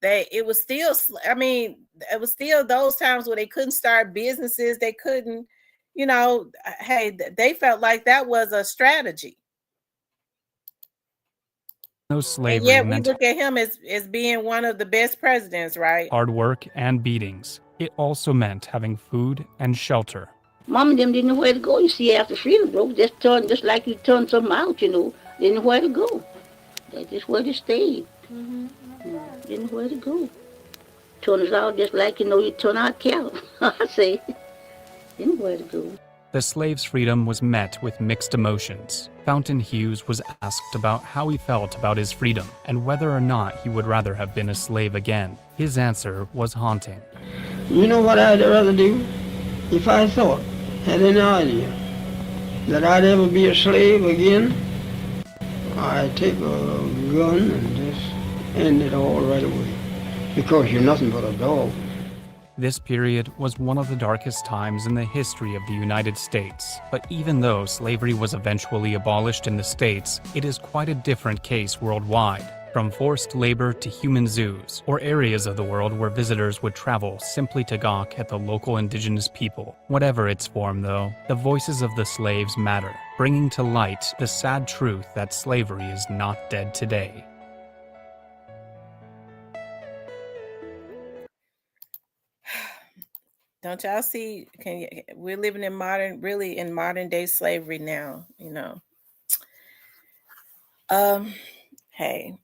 it was still, it was still those times where they couldn't start businesses, they couldn't, hey, they felt like that was a strategy. No slavery And yet we meant look at him as being one of the best presidents, right? hard work and beatings. It also meant having food and shelter. Mom and them didn't know where to go. You see, after freedom broke, just like you turn something out, didn't know where to go. They just where to stay. Didn't know where to go. Turn us out just like, you turn out cattle. I say, didn't know where to go. The slave's freedom was met with mixed emotions. Fountain Hughes was asked about how he felt about his freedom and whether or not he would rather have been a slave again. His answer was haunting. You know what I'd rather do? If I had any idea that I'd ever be a slave again, I'd take a gun and just end it all right away. Because you're nothing but a dog. This period was one of the darkest times in the history of the United States. But even though slavery was eventually abolished in the States, it is quite a different case worldwide. From forced labor to human zoos, or areas of the world where visitors would travel simply to gawk at the local indigenous people. Whatever its form, though, the voices of the slaves matter, bringing to light the sad truth that slavery is not dead today. Don't y'all see? We're living in modern day slavery now, you know. Hey,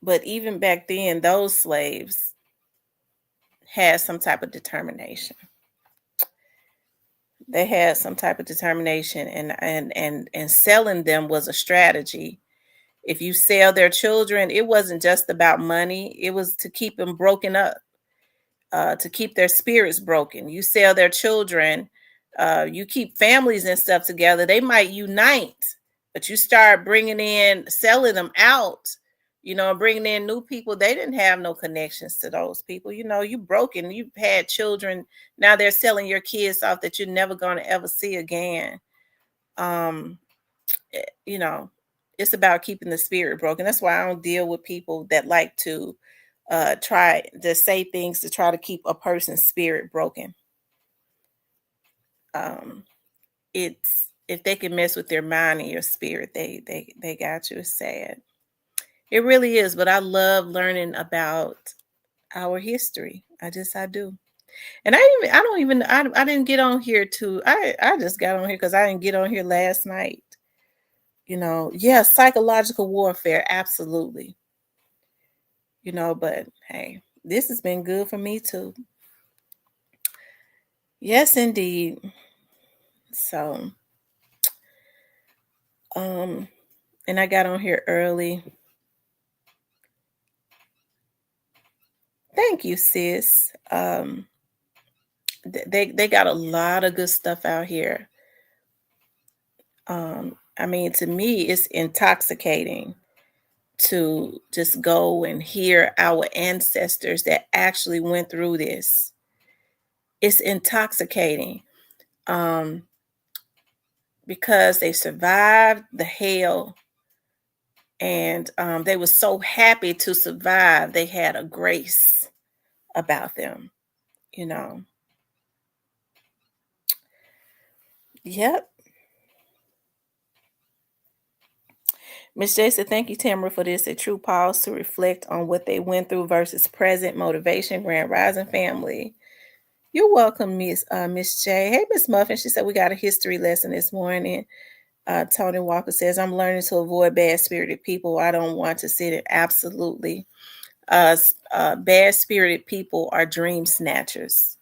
but even back then, those slaves had some type of determination. They had some type of determination, and selling them was a strategy. If you sell their children, it wasn't just about money. It was to keep them broken up, to keep their spirits broken. You sell their children, you keep families and stuff together. They might unite, but you start selling them out, you know, bringing in new people. They didn't have no connections to those people. You know, you broken, you've had children. Now they're selling your kids off that you're never going to ever see again. You know, it's about keeping the spirit broken. That's why I don't deal with people that like to try to say things to try to keep a person's spirit broken. It's if they can mess with their mind and your spirit, they got you. It's sad. It really is. But I love learning about our history. I do. And I didn't get on here I just got on here because I didn't get on here last night. You know, yeah, psychological warfare, absolutely. You know, but hey, this has been good for me too. Yes, indeed. So, and I got on here early. Thank you, sis. They got a lot of good stuff out here. I mean, to me, it's intoxicating to just go and hear our ancestors that actually went through this. It's intoxicating because they survived the hell, and they were so happy to survive. They had a grace about them, you know. Yep. Miss J said, thank you, Tamara, for this. A true pause to reflect on what they went through versus present motivation. Grand Rising family. You're welcome, Miss J. Hey, Miss Muffin. She said we got a history lesson this morning. Tony Walker says, I'm learning to avoid bad-spirited people. I don't want to sit in. Absolutely. Bad-spirited people are dream snatchers.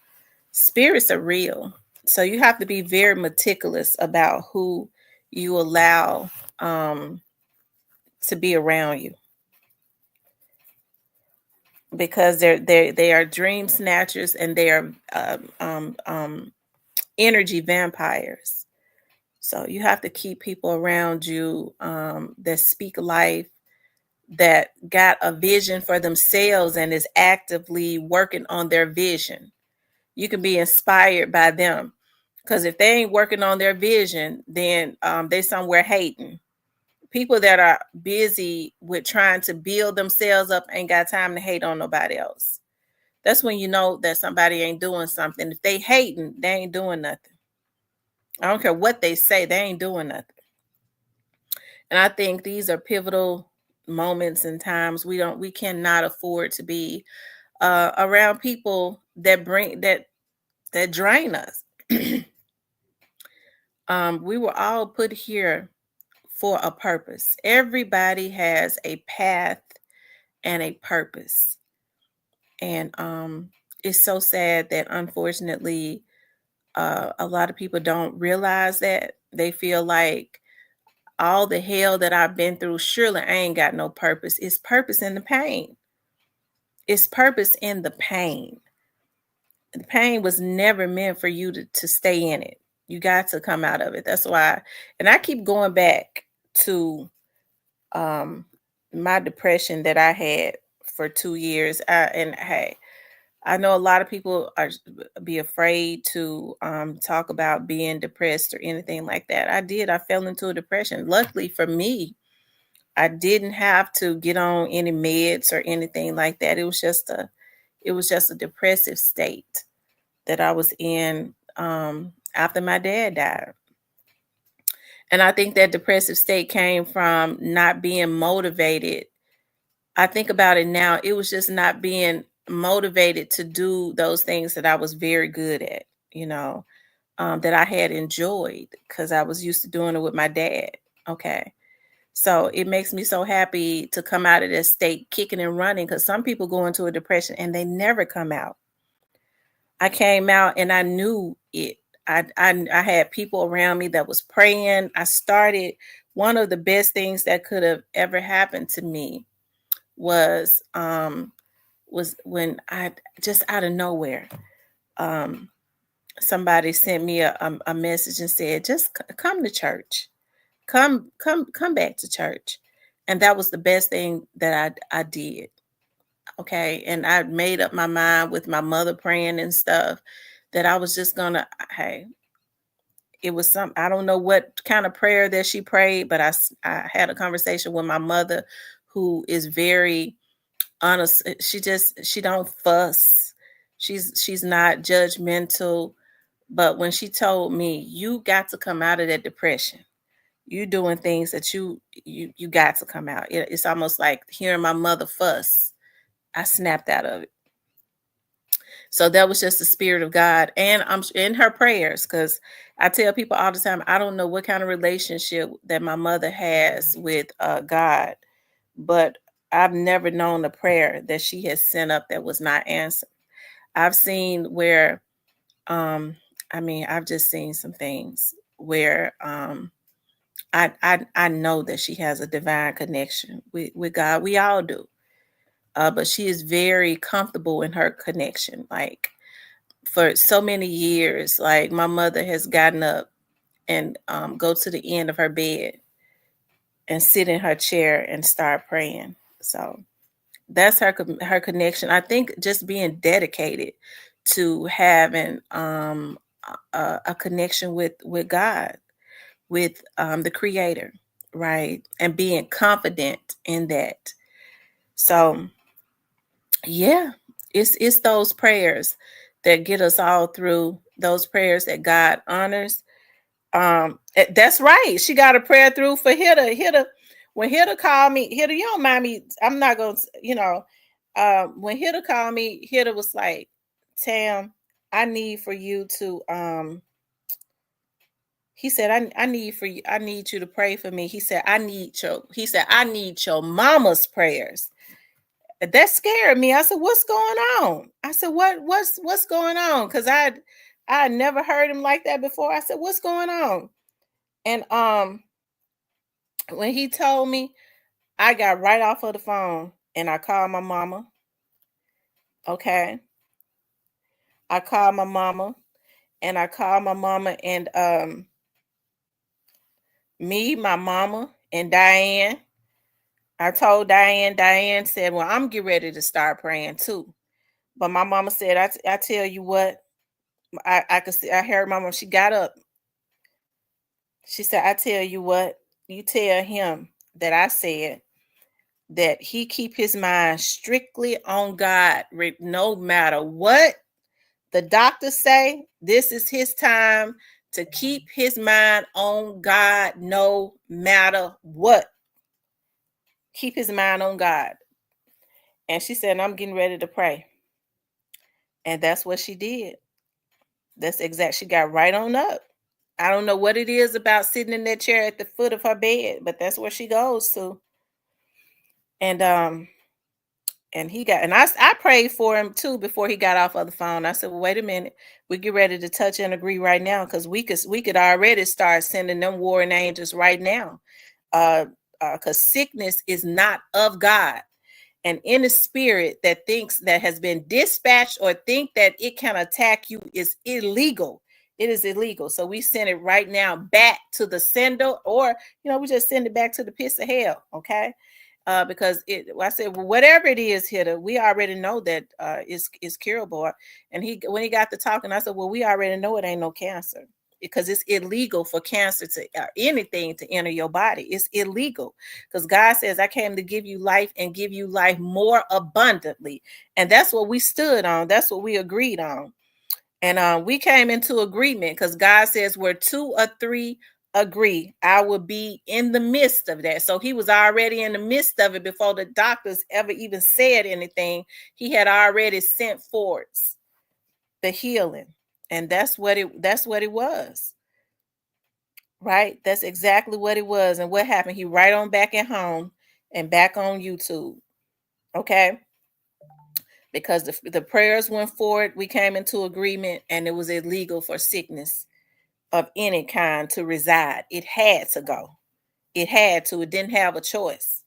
Spirits are real. So you have to be very meticulous about who you allow to be around you, because they are dream snatchers, and they are energy vampires. So you have to keep people around you that speak life, that got a vision for themselves and is actively working on their vision. You can be inspired by them, because if they ain't working on their vision, then they somewhere hating. People that are busy with trying to build themselves up ain't got time to hate on nobody else. That's when you know that somebody ain't doing something. If they hating, they ain't doing nothing. I don't care what they say, they ain't doing nothing. And I think these are pivotal moments and times. We cannot afford to be around people that drain us. We were all put here for a purpose. Everybody has a path and a purpose. And it's so sad that unfortunately a lot of people don't realize that. They feel like all the hell that I've been through, surely I ain't got no purpose. It's purpose in the pain. It's purpose in the pain. The pain was never meant for you to stay in it. You got to come out of it. That's why, and I keep going back to my depression that I had for 2 years. And hey, I know a lot of people be afraid to talk about being depressed or anything like that. I fell into a depression. Luckily for me, I didn't have to get on any meds or anything like that. It was just a depressive state that I was in after my dad died. And I think that depressive state came from not being motivated. I think about it now. It was just not being motivated to do those things that I was very good at, that I had enjoyed because I was used to doing it with my dad. Okay. So it makes me so happy to come out of this state kicking and running, because some people go into a depression and they never come out. I came out and I knew it. I had people around me that was praying. I started, one of the best things that could have ever happened to me was when I just out of nowhere, somebody sent me a message and said, just come to church, come back to church. And that was the best thing that I did. Okay. And I made up my mind with my mother praying and stuff that I was just gonna, hey, it was I don't know what kind of prayer that she prayed, but I had a conversation with my mother, who is very honest. She don't fuss. She's not judgmental. But when she told me, you got to come out of that depression, you doing things that you got to come out. It's almost like hearing my mother fuss. I snapped out of it. So that was just the Spirit of God. And I'm in her prayers, because I tell people all the time, I don't know what kind of relationship that my mother has with God, but I've never known a prayer that she has sent up that was not answered. I've seen where, I've just seen some things where I know that she has a divine connection with God. We all do. But she is very comfortable in her connection. Like for so many years, like my mother has gotten up and go to the end of her bed and sit in her chair and start praying. So that's her connection. I think just being dedicated to having a connection with God, with the Creator, right? And being confident in that. So yeah, it's those prayers that get us all through, those prayers that God honors. That's right. She got a prayer through for Hitta. When Hitta called me, Hitta, you don't mind me, I'm not going to, when Hitta called me, Hitta was like, Tam, I need for you to, he said, I need you to pray for me. He said, I need your mama's prayers. That scared me. I said, what's going on? I said, what's going on? Because I never heard him like that before. I said, what's going on? And when he told me, I got right off of the phone and I called my mama. Okay. I called my mama and me, my mama, and Diane. I told Diane said, well, I'm getting ready to start praying too. But my mama said, I tell you what, I could see, I heard my mama, she got up. She said, I tell you what, you tell him that I said that he keep his mind strictly on God, no matter what the doctors say. This is his time to keep his mind on God, no matter what. Keep his mind on God. And she said, I'm getting ready to pray. And that's what she did. That's exact. She got right on up. I don't know what it is about sitting in that chair at the foot of her bed, but that's where she goes to. And I prayed for him too before he got off of the phone. I said, well, wait a minute. We get ready to touch and agree right now, because we could already start sending them warring angels right now. Because sickness is not of God. And any spirit that thinks that has been dispatched or think that it can attack you is illegal. It is illegal. So we send it right now back to the sender, or, we just send it back to the pits of hell. Okay. Because I said, well, whatever it is, Hitta, we already know that it's curable. And when he got to talking, I said, well, we already know it ain't no cancer, because it's illegal for cancer to anything to enter your body. It's illegal, because God says, I came to give you life and give you life more abundantly. And that's what we stood on. That's what we agreed on. And we came into agreement, because God says, where 2 or 3 agree. I will be in the midst of that. So he was already in the midst of it before the doctors ever even said anything. He had already sent forth the healing. And that's what it was. Right? That's exactly what it was. And what happened? He right on back at home and back on YouTube. Okay? Because the prayers went forward, we came into agreement, and it was illegal for sickness of any kind to reside. It had to go. It had to. It didn't have a choice.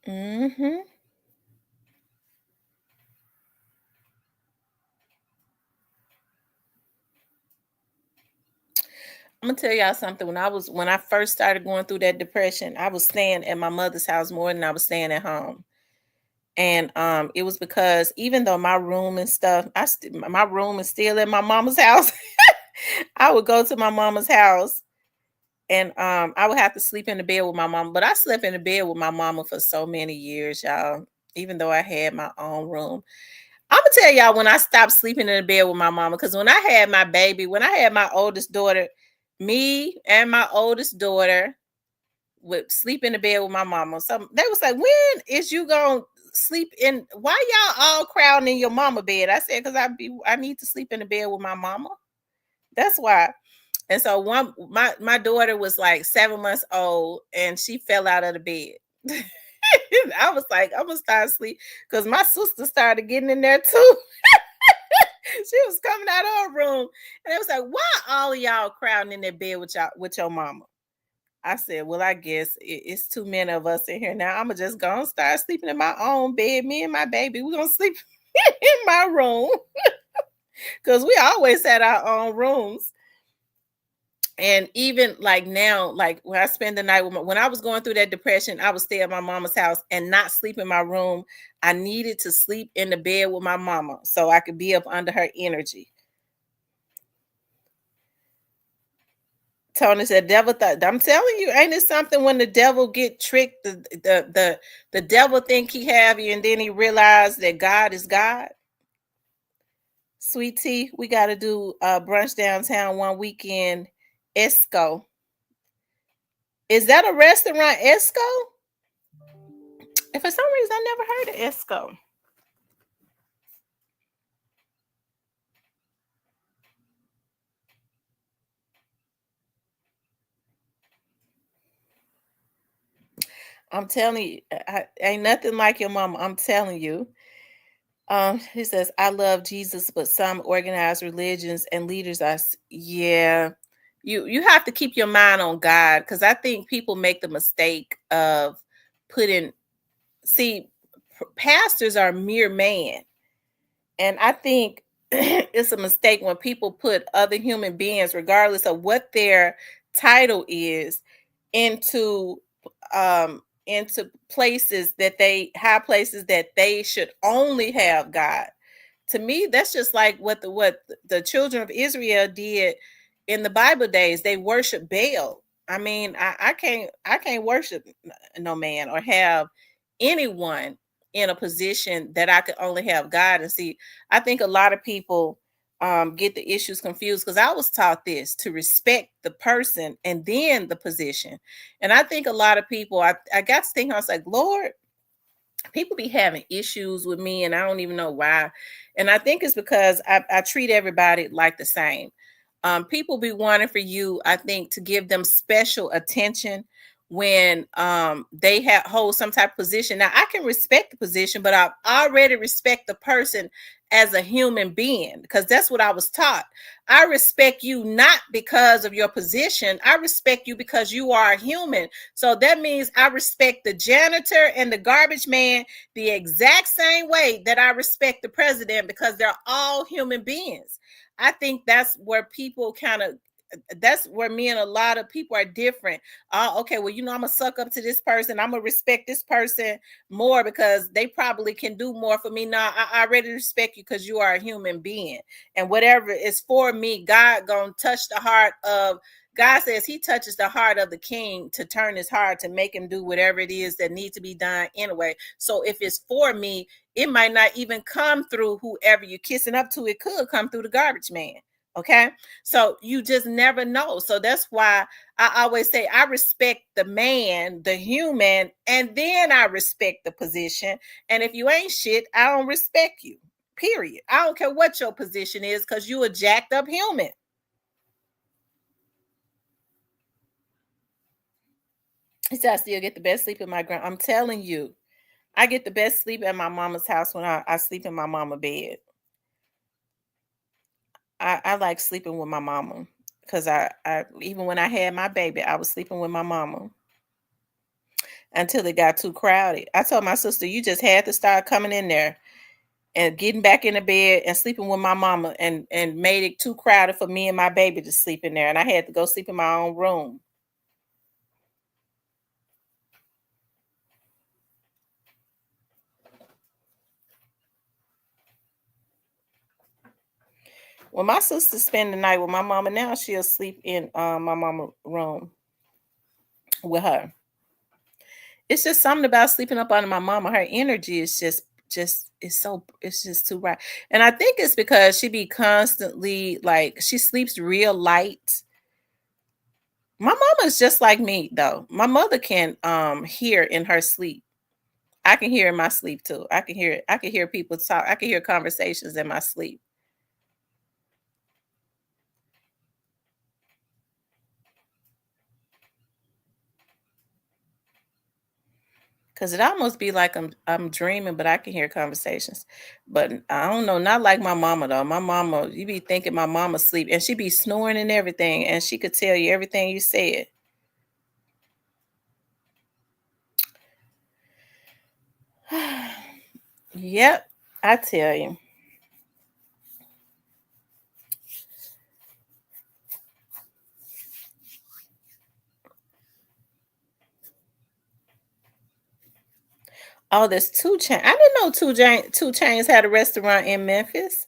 Mm-hmm. I'm gonna tell y'all something. When I first started going through that depression, I was staying at my mother's house more than I was staying at home. And it was because even though my room and stuff, my room is still at my mama's house. I would go to my mama's house, and I would have to sleep in the bed with my mom. But I slept in the bed with my mama for so many years, y'all. Even though I had my own room, I'm gonna tell y'all when I stopped sleeping in the bed with my mama. Because when I had my baby, when I had my oldest daughter, me and my oldest daughter would sleep in the bed with my mama. So they was like, "When is you gonna sleep in? Why y'all all crowding in your mama bed?" I said, "Because I need to sleep in the bed with my mama. That's why." And so my daughter was like 7 months old, and she fell out of the bed. I was like, I'm gonna start sleep because my sister started getting in there too. She was coming out of her room, and it was like, "Why all of y'all crowding in that bed with your mama?" I said, "Well, I guess it's too many of us in here now. I'm gonna just go and start sleeping in my own bed. Me and my baby, we're gonna sleep in my room because we always had our own rooms." And even like now, like when I spend the night when I was going through that depression, I would stay at my mama's house and not sleep in my room. I needed to sleep in the bed with my mama so I could be up under her energy. Tony said, "Devil thought." I'm telling you, ain't it something when the devil get tricked? The devil think he have you, and then he realized that God is God. Sweet Tea, we got to do brunch downtown one weekend. Esco. Is that a restaurant, Esco? And for some reason, I never heard of Esco. I'm telling you, ain't nothing like your mama. I'm telling you. He says, "I love Jesus, but some organized religions and leaders are." Yeah. You have to keep your mind on God, because I think people make the mistake of pastors are mere man. And I think it's a mistake when people put other human beings, regardless of what their title is, into places high places that they should only have God. To me, that's just like what the children of Israel did in the Bible days. They worship Baal. I mean, I can't worship no man or have anyone in a position that I could only have God. And see, I think a lot of people get the issues confused, because I was taught this, to respect the person and then the position. And I think a lot of people, I got to think, I was like, Lord, people be having issues with me and I don't even know why. And I think it's because I treat everybody like the same. People be wanting for you, I think, to give them special attention when they hold some type of position. Now, I can respect the position, but I already respect the person as a human being, because that's what I was taught. I respect you not because of your position. I respect you because you are a human. So that means I respect the janitor and the garbage man the exact same way that I respect the president, because they're all human beings. I think that's where people that's where me and a lot of people are different. Okay, well, I'm gonna suck up to this person. I'm gonna respect this person more because they probably can do more for me. Now, I already respect you because you are a human being, and whatever is for me, God gonna touch the heart of God says he touches the heart of the king to turn his heart to make him do whatever it is that needs to be done anyway. So if it's for me, it might not even come through whoever you're kissing up to. It could come through the garbage man. Okay. So you just never know. So that's why I always say I respect the man, the human, and then I respect the position. And if you ain't shit, I don't respect you. Period. I don't care what your position is, because you a jacked up human. He said, I still get the best sleep in my I'm telling you, I get the best sleep at my mama's house when I sleep in my mama bed. I like sleeping with my mama, because I even when I had my baby, I was sleeping with my mama until it got too crowded. I told my sister, you just had to start coming in there and getting back in the bed and sleeping with my mama, and made it too crowded for me and my baby to sleep in there. And I had to go sleep in my own room. When my sister spend the night with my mama now, she'll sleep in my mama room with her. It's just something about sleeping up under my mama. Her energy is just it's just too right. And I think it's because she be constantly, like, she sleeps real light. My mama is just like me though. My mother can hear in her sleep. I can hear in my sleep too. I can hear people talk. I can hear conversations in my sleep. Cause it almost be like I'm dreaming, but I can hear conversations. But I don't know, not like my mama though. My mama, you be thinking my mama sleep, and she be snoring and everything, and she could tell you everything you said. Yep, I tell you. Oh, there's 2 Chainz. I didn't know 2 Chainz had a restaurant in Memphis.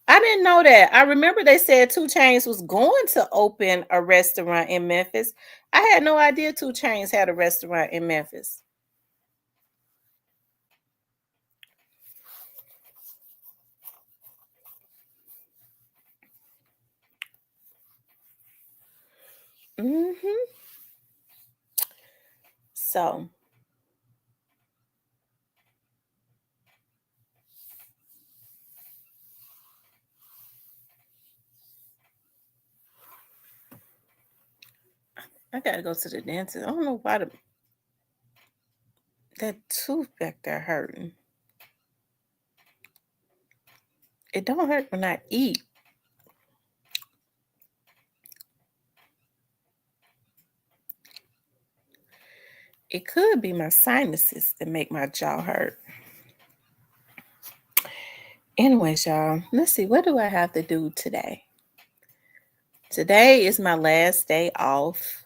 I didn't know that. I remember they said 2 Chainz was going to open a restaurant in Memphis. I had no idea 2 Chainz had a restaurant in Memphis. So I gotta go to the dentist. I don't know why that tooth back there hurting. It don't hurt when I eat. It could be my sinuses that make my jaw hurt. Anyways, y'all, let's see. What do I have to do today? Today is my last day off.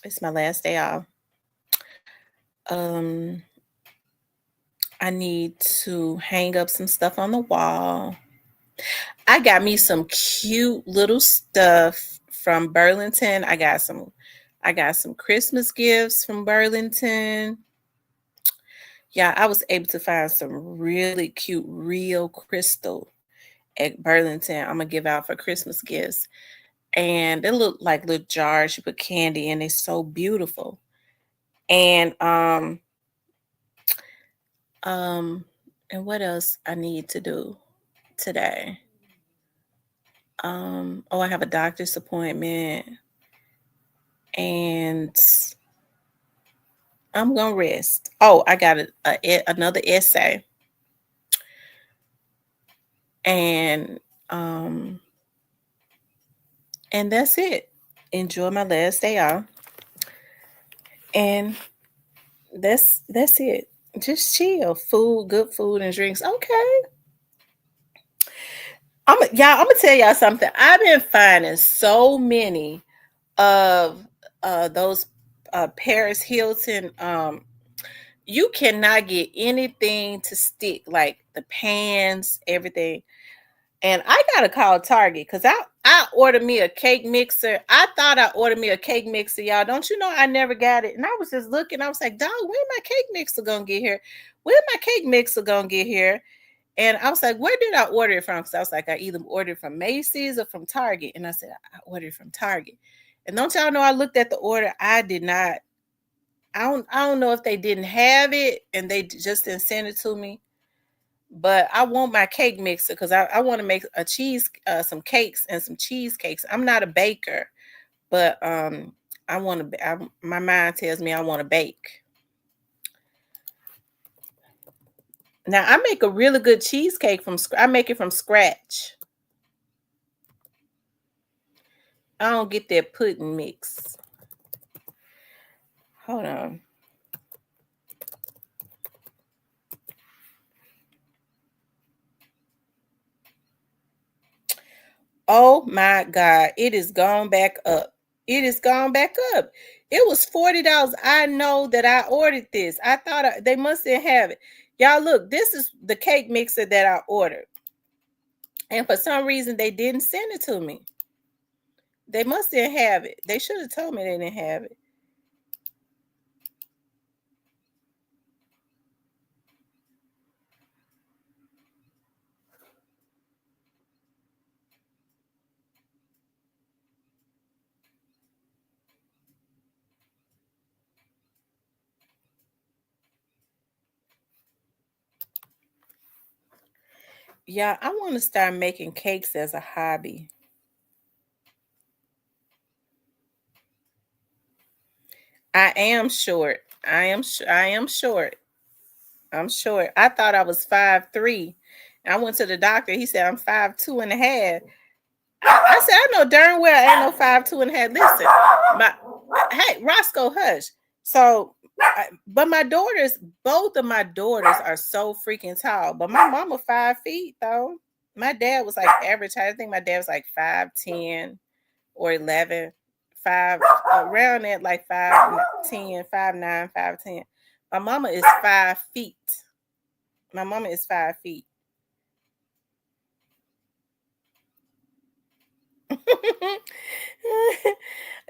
It's my last day off. I need to hang up some stuff on the wall. I got me some cute little stuff from Burlington. I got some Christmas gifts from Burlington. Yeah, I was able to find some really cute real crystal at Burlington. I'm gonna give out for Christmas gifts. And they look like little jars you put candy in. They're so beautiful. And and what else I need to do today? Oh, I have a doctor's appointment, and I'm gonna rest. Oh, I got another essay, and that's it. Enjoy my last day off, and that's it. Just chill. Food, good food and drinks. Okay. I'm gonna tell y'all something. I've been finding so many of those Paris Hilton. You cannot get anything to stick, like the pans, everything. And I gotta call Target because I ordered me a cake mixer. I thought I ordered me a cake mixer, y'all. Don't you know I never got it? And I was just looking. I was like, dog, when my cake mixer gonna get here? When my cake mixer gonna get here? And I was like, where did I order it from? Because I was like, I either ordered from Macy's or from Target. And I said, I ordered from Target. And don't y'all know I looked at the order? I did not. I don't know if they didn't have it and they just didn't send it to me. But I want my cake mixer because I want to make a some cakes and some cheesecakes. I'm not a baker, but I want to. My mind tells me I want to bake. Now I make a really good cheesecake I make it from scratch. I don't get that pudding mix. Hold on. Oh my God, it is gone back up. It is gone back up. It was $40. I know that I ordered this. I thought they must didn't have it. Y'all look, this is the cake mixer that I ordered. And for some reason, they didn't send it to me. They must didn't have it. They should have told me they didn't have it. Yeah, I want to start making cakes as a hobby. I am short. I am short. I'm short. I thought I was 5'3". I went to the doctor. He said I'm 5'2.5". I said, I know darn well I ain't no 5'2.5". Listen, hey, Roscoe, hush. So, but both of my daughters are so freaking tall. But my mama 5 feet though. My dad was like average height. I think my dad was like 5'10" or 11, 5 around that, like 5'10", 5'9", 5'10". My mama is 5 feet. My mama is 5 feet.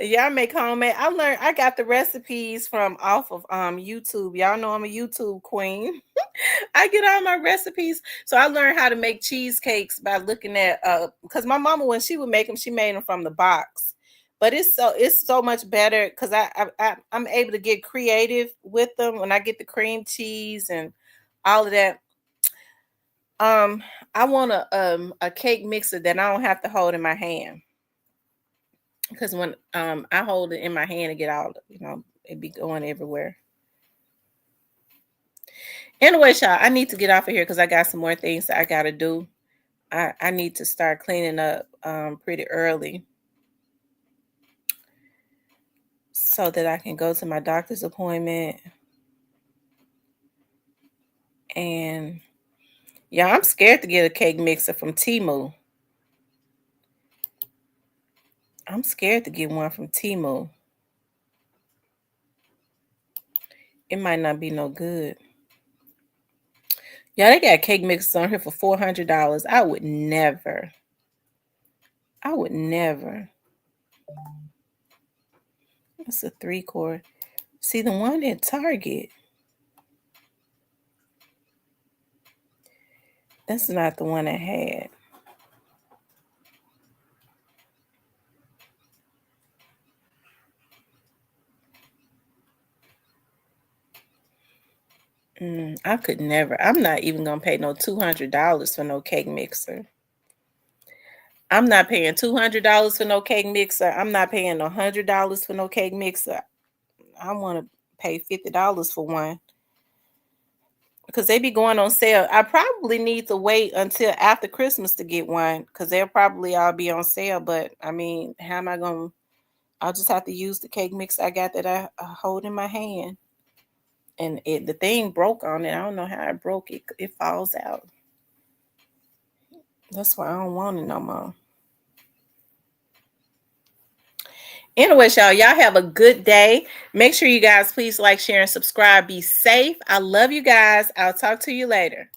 Y'all make homemade. I got the recipes from off of YouTube. Y'all know I'm a YouTube queen. I get all my recipes. So I learned how to make cheesecakes by looking at because my mama, when she would make them, she made them from the box. But it's so much better because I'm able to get creative with them when I get the cream cheese and all of that. I want a cake mixer that I don't have to hold in my hand. Because when I hold it in my hand and get all, it be going everywhere. Anyway, y'all, I need to get off of here because I got some more things that I got to do. I need to start cleaning up pretty early so that I can go to my doctor's appointment. And yeah, I'm scared to get a cake mixer from Temu. I'm scared to get one from Temu. It might not be no good. Yeah, they got cake mixers on here for $400. I would never. That's a 3-quart. See, the one at Target. That's not the one I had. I could never. I'm not even going to pay no $200 for no cake mixer. I'm not paying $200 for no cake mixer. I'm not paying no $100 for no cake mixer. I want to pay $50 for one because they be going on sale. I probably need to wait until after Christmas to get one because they'll probably all be on sale. But I mean, how am I going to? I'll just have to use the cake mixer I got that I hold in my hand. And the thing broke on it. I don't know how it broke. It falls out. That's why I don't want it no more. Anyway, y'all have a good day. Make sure you guys please like, share, and subscribe. Be safe. I love you guys. I'll talk to you later.